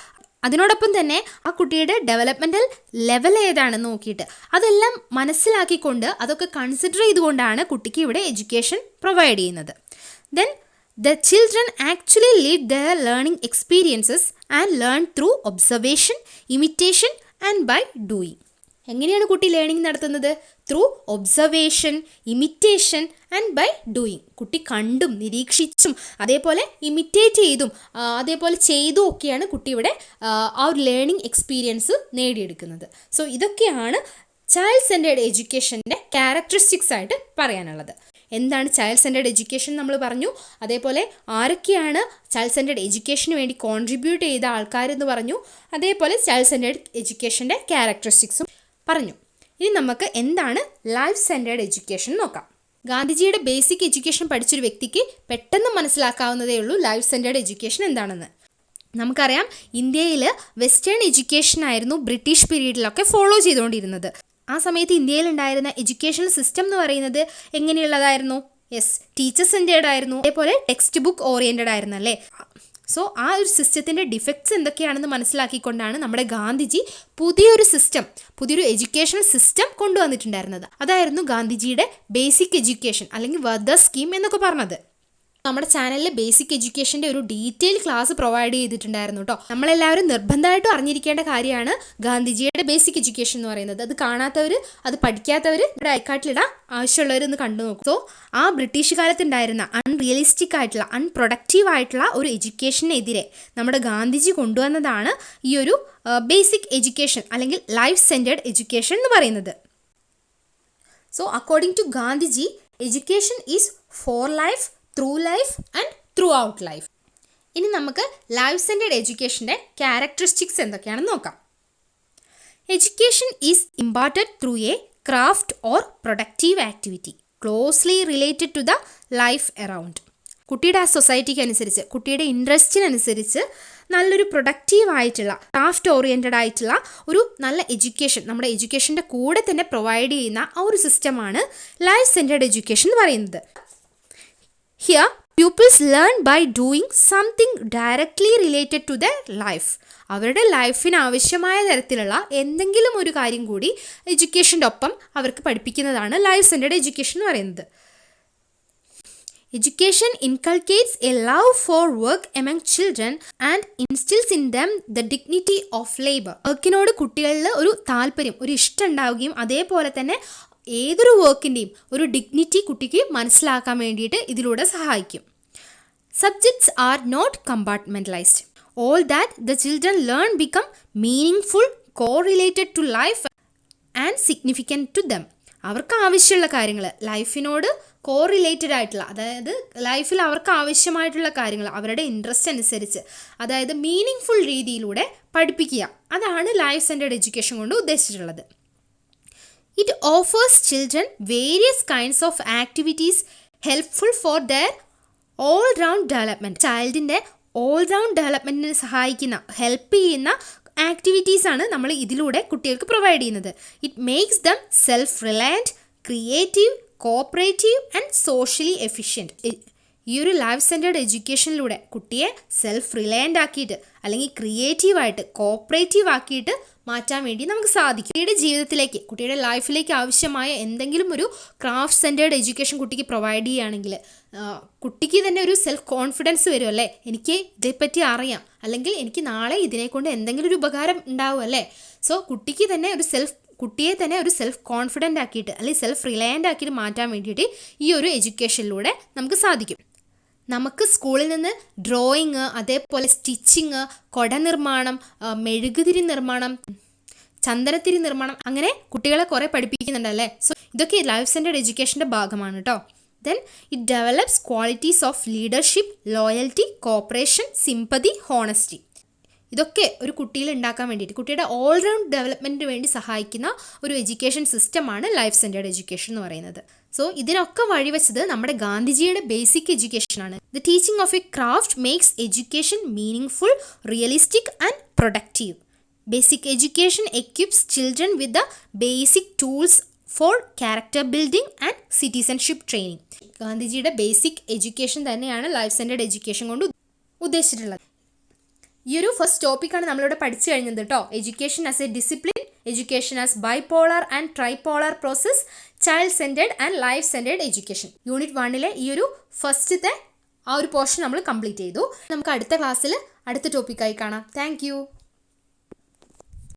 അതിനോടൊപ്പം തന്നെ ആ കുട്ടിയുടെ ഡെവലപ്മെൻറ്റൽ ലെവൽ ഏതാണെന്ന് നോക്കിയിട്ട് അതെല്ലാം മനസ്സിലാക്കിക്കൊണ്ട് അതൊക്കെ കൺസിഡർ ചെയ്തുകൊണ്ടാണ് കുട്ടിക്ക് ഇവിടെ എഡ്യൂക്കേഷൻ പ്രൊവൈഡ് ചെയ്യുന്നത്. Then the children actually lead their learning experiences and learn through observation, imitation and by doing. എങ്ങനെയാണ് കുട്ടി ലേണിംഗ് നടത്തുന്നത്? Through observation, imitation and by doing. കുട്ടി കണ്ടും നിരീക്ഷിച്ചും അതേപോലെ ഇമിറ്റേറ്റ് ചെയ്തും അതേപോലെ ചെയ്തും ഒക്കെയാണ് കുട്ടി ഇവിടെ ആ ഒരു ലേണിംഗ് എക്സ്പീരിയൻസ് നേടിയെടുക്കുന്നത്. സോ ഇതൊക്കെയാണ് ചൈൽഡ് സെൻറ്റേർഡ് എഡ്യൂക്കേഷൻ്റെ ക്യാരക്ടറിസ്റ്റിക്സ് ആയിട്ട് പറയാനുള്ളത്. എന്താണ് ചൈൽഡ് സെൻറ്റേർഡ് എഡ്യൂക്കേഷൻ നമ്മൾ പറഞ്ഞു, അതേപോലെ ആരൊക്കെയാണ് ചൈൽഡ് സെൻറ്റേർഡ് എഡ്യൂക്കേഷന് വേണ്ടി കോൺട്രിബ്യൂട്ട് ചെയ്ത ആൾക്കാരെന്ന് പറഞ്ഞു, അതേപോലെ ചൈൽഡ് സെൻറ്റേർഡ് എഡ്യൂക്കേഷൻ്റെ ക്യാരക്ടറിസ്റ്റിക്സും പറഞ്ഞു. ഇനി നമുക്ക് എന്താണ് ലൈഫ് സെൻറ്റേർഡ് എഡ്യൂക്കേഷൻ നോക്കാം. ഗാന്ധിജിയുടെ ബേസിക് എഡ്യൂക്കേഷൻ പഠിച്ചൊരു വ്യക്തിക്ക് പെട്ടെന്ന് മനസ്സിലാക്കാവുന്നതേ ഉള്ളൂ ലൈഫ് സെൻറ്റേർഡ് എഡ്യൂക്കേഷൻ എന്താണെന്ന്. നമുക്കറിയാം, ഇന്ത്യയിൽ വെസ്റ്റേൺ എഡ്യൂക്കേഷൻ ആയിരുന്നു ബ്രിട്ടീഷ് പീരീഡിലൊക്കെ ഫോളോ ചെയ്തുകൊണ്ടിരുന്നത്. ആ സമയത്ത് ഇന്ത്യയിലുണ്ടായിരുന്ന എഡ്യൂക്കേഷണൽ സിസ്റ്റം എന്ന് പറയുന്നത് എങ്ങനെയുള്ളതായിരുന്നു? യെസ്, ടീച്ചർ സെൻറ്റേർഡ് ആയിരുന്നു, അതേപോലെ ടെക്സ്റ്റ് ബുക്ക് ഓറിയൻറ്റഡ് ആയിരുന്നു അല്ലേ. സോ ആ ഒരു സിസ്റ്റത്തിൻ്റെ ഡിഫക്ട്സ് എന്തൊക്കെയാണെന്ന് മനസ്സിലാക്കിക്കൊണ്ടാണ് നമ്മുടെ ഗാന്ധിജി പുതിയൊരു എഡ്യൂക്കേഷൻ സിസ്റ്റം കൊണ്ടുവന്നിട്ടുണ്ടായിരുന്നത്. അതായിരുന്നു ഗാന്ധിജിയുടെ ബേസിക് എഡ്യൂക്കേഷൻ അല്ലെങ്കിൽ വർദ്ധ സ്കീം എന്നൊക്കെ പറഞ്ഞത്. നമ്മുടെ ചാനലിൽ ബേസിക് എഡ്യൂക്കേഷൻ്റെ ഒരു ഡീറ്റെയിൽ ക്ലാസ് പ്രൊവൈഡ് ചെയ്തിട്ടുണ്ടായിരുന്നു കേട്ടോ. നമ്മളെല്ലാവരും നിർബന്ധമായിട്ടും അറിഞ്ഞിരിക്കേണ്ട കാര്യമാണ് ഗാന്ധിജിയുടെ ബേസിക് എഡ്യൂക്കേഷൻ എന്ന് പറയുന്നത്. അത് കാണാത്തവർ, അത് പഠിക്കാത്തവർ ഇവിടെ ഐക്കാട്ടിലിടാം, ആവശ്യമുള്ളവർ ഒന്ന് കണ്ടു നോക്കും. സോ ആ ബ്രിട്ടീഷ് കാലത്തുണ്ടായിരുന്ന അൺറിയലിസ്റ്റിക് ആയിട്ടുള്ള, അൺപ്രൊഡക്റ്റീവ് ആയിട്ടുള്ള ഒരു എഡ്യൂക്കേഷനെതിരെ നമ്മുടെ ഗാന്ധിജി കൊണ്ടുവന്നതാണ് ഈ ഒരു ബേസിക് എഡ്യൂക്കേഷൻ അല്ലെങ്കിൽ ലൈഫ് സെൻറ്റേർഡ് എഡ്യൂക്കേഷൻ എന്ന് പറയുന്നത്. So according to Gandhiji, education is for life, through life and throughout life. ഇനി നമുക്ക് ലൈഫ് സെൻറ്റേർഡ് എഡ്യൂക്കേഷൻ്റെ ക്യാരക്ടറിസ്റ്റിക്സ് എന്തൊക്കെയാണെന്ന് നോക്കാം. Education is imparted through a craft or productive activity closely related to the life around. കുട്ടിയുടെ ആ സൊസൈറ്റിക്ക് അനുസരിച്ച്, കുട്ടിയുടെ ഇൻട്രസ്റ്റിനനുസരിച്ച് നല്ലൊരു പ്രൊഡക്റ്റീവ് ആയിട്ടുള്ള, ക്രാഫ്റ്റ് ഓറിയൻറ്റഡ് ആയിട്ടുള്ള ഒരു നല്ല എഡ്യൂക്കേഷൻ നമ്മുടെ എഡ്യൂക്കേഷൻ്റെ കൂടെ തന്നെ പ്രൊവൈഡ് ചെയ്യുന്ന ആ ഒരു സിസ്റ്റമാണ് ലൈഫ് സെൻറ്റേർഡ് എഡ്യൂക്കേഷൻ എന്ന് പറയുന്നത്. Here, pupils learn by doing something directly related to their life. അവരുടെ ലൈഫിന് ആവശ്യമായ തരത്തിലുള്ള എന്തെങ്കിലും ഒരു കാര്യം കൂടി എഡ്യൂക്കേഷൻ്റെ ഒപ്പം അവർക്ക് പഠിപ്പിക്കുന്നതാണ് ലൈഫ് സെൻറ്റേർഡ് എഡ്യൂക്കേഷൻ എന്ന് പറയുന്നത്. Education inculcates a love for work among children and instills in them the dignity of labor. വർക്കിനോട് കുട്ടികളിൽ ഒരു താല്പര്യം, ഒരു ഇഷ്ടം ഉണ്ടാവുകയും അതേപോലെ തന്നെ ഏതൊരു വർക്കിൻ്റെയും ഒരു ഡിഗ്നിറ്റി കുട്ടിക്ക് മനസ്സിലാക്കാൻ വേണ്ടിയിട്ട് ഇതിലൂടെ സഹായിക്കും. Subjects are not compartmentalised. All that the children learn become meaningful, correlated to life and significant to them. അവർക്ക് ആവശ്യമുള്ള കാര്യങ്ങൾ, ലൈഫിനോട് കോറിലേറ്റഡ് ആയിട്ടുള്ള, അതായത് ലൈഫിൽ അവർക്ക് ആവശ്യമായിട്ടുള്ള കാര്യങ്ങൾ അവരുടെ ഇൻട്രസ്റ്റ് അനുസരിച്ച്, അതായത് മീനിങ് ഫുൾ രീതിയിലൂടെ പഠിപ്പിക്കുക. അതാണ് ലൈഫ് സെൻറ്റേർഡ് എഡ്യൂക്കേഷൻ കൊണ്ട് ഉദ്ദേശിച്ചിട്ടുള്ളത്. It offers children various kinds of activities helpful for their all-round development. ചൈൽഡിൻ്റെ all-round ഡെവലപ്മെൻറ്റിന് സഹായിക്കുന്ന, ഹെൽപ്പ് ചെയ്യുന്ന ആക്ടിവിറ്റീസാണ് നമ്മൾ ഇതിലൂടെ കുട്ടികൾക്ക് പ്രൊവൈഡ് ചെയ്യുന്നത്. It makes dum self reliant, creative, cooperative and socially efficient. ഈ ഒരു ലൈഫ് സെൻറ്റേർഡ് എഡ്യൂക്കേഷനിലൂടെ കുട്ടിയെ സെൽഫ് റിലയൻ്റ് ആക്കിയിട്ട് അല്ലെങ്കിൽ ക്രിയേറ്റീവായിട്ട്, കോപ്പറേറ്റീവ് ആക്കിയിട്ട് മാറ്റാൻ വേണ്ടി നമുക്ക് സാധിക്കും. കുട്ടിയുടെ ജീവിതത്തിലേക്ക്, കുട്ടിയുടെ ലൈഫിലേക്ക് ആവശ്യമായ എന്തെങ്കിലും ഒരു ക്രാഫ്റ്റ് സെൻറ്റേർഡ് എഡ്യൂക്കേഷൻ കുട്ടിക്ക് പ്രൊവൈഡ് ചെയ്യുകയാണെങ്കിൽ കുട്ടിക്ക് തന്നെ ഒരു സെൽഫ് കോൺഫിഡൻസ് വരും അല്ലേ, എനിക്ക് ഇതേപ്പറ്റി അറിയാം, അല്ലെങ്കിൽ എനിക്ക് നാളെ ഇതിനെക്കൊണ്ട് എന്തെങ്കിലും ഒരു ഉപകാരം ഉണ്ടാവും അല്ലേ. സോ കുട്ടിയെ തന്നെ ഒരു സെൽഫ് കോൺഫിഡൻ്റ് ആക്കിയിട്ട് അല്ലെങ്കിൽ സെൽഫ് റിലയൻ്റ് ആക്കിയിട്ട് മാറ്റാൻ വേണ്ടിയിട്ട് ഈ ഒരു എഡ്യൂക്കേഷനിലൂടെ നമുക്ക് സാധിക്കും. നമുക്ക് സ്കൂളിൽ നിന്ന് ഡ്രോയിങ്, അതേപോലെ സ്റ്റിച്ചിങ്, കുട നിർമ്മാണം, മെഴുകുതിരി നിർമ്മാണം, ചന്ദനത്തിരി നിർമ്മാണം, അങ്ങനെ കുട്ടികളെ കുറേ പഠിപ്പിക്കുന്നുണ്ടല്ലേ. സോ ഇതൊക്കെ ലൈഫ് സെൻറ്റേർഡ് എഡ്യൂക്കേഷൻ്റെ ഭാഗമാണ് കേട്ടോ. Then it develops qualities of leadership, loyalty, corporation, sympathy, honesty. ഇതൊക്കെ ഒരു കുട്ടിയിൽ ഉണ്ടാക്കാൻ വേണ്ടിയിട്ട്, കുട്ടിയുടെ ഓൾറൗണ്ട് ഡെവലപ്മെൻറ്റിന് വേണ്ടി സഹായിക്കുന്ന ഒരു എഡ്യൂക്കേഷൻ സിസ്റ്റമാണ് ലൈഫ് സെൻറ്റേർഡ് എഡ്യൂക്കേഷൻ എന്ന് പറയുന്നത്. സോ ഇതിനൊക്കെ വഴിവെച്ചത് നമ്മുടെ ഗാന്ധിജിയുടെ ബേസിക് എഡ്യൂക്കേഷനാണ്. The teaching of a craft makes education meaningful, realistic and productive. Basic education equips children with the basic tools for character building and citizenship training. ഗാന്ധിജിയുടെ basic education തന്നെയാണ് life centred education കൊണ്ട് ഉദ്ദേശിച്ചിട്ടുള്ളത്. ഈ ഒരു first ടോപ്പിക്കാണ് നമ്മളിവിടെ പഠിച്ചു കഴിഞ്ഞത് കേട്ടോ. Education as a discipline, education as bipolar and tripolar process, child centred and life centred education. Unit 1 ഈ ഒരു ഫസ്റ്റത്തെ ആ ഒരു പോർഷൻ നമ്മൾ കംപ്ലീറ്റ് ചെയ്തു. നമുക്ക് അടുത്ത ക്ലാസ്സിൽ അടുത്ത ടോപ്പിക്കായി കാണാം. താങ്ക്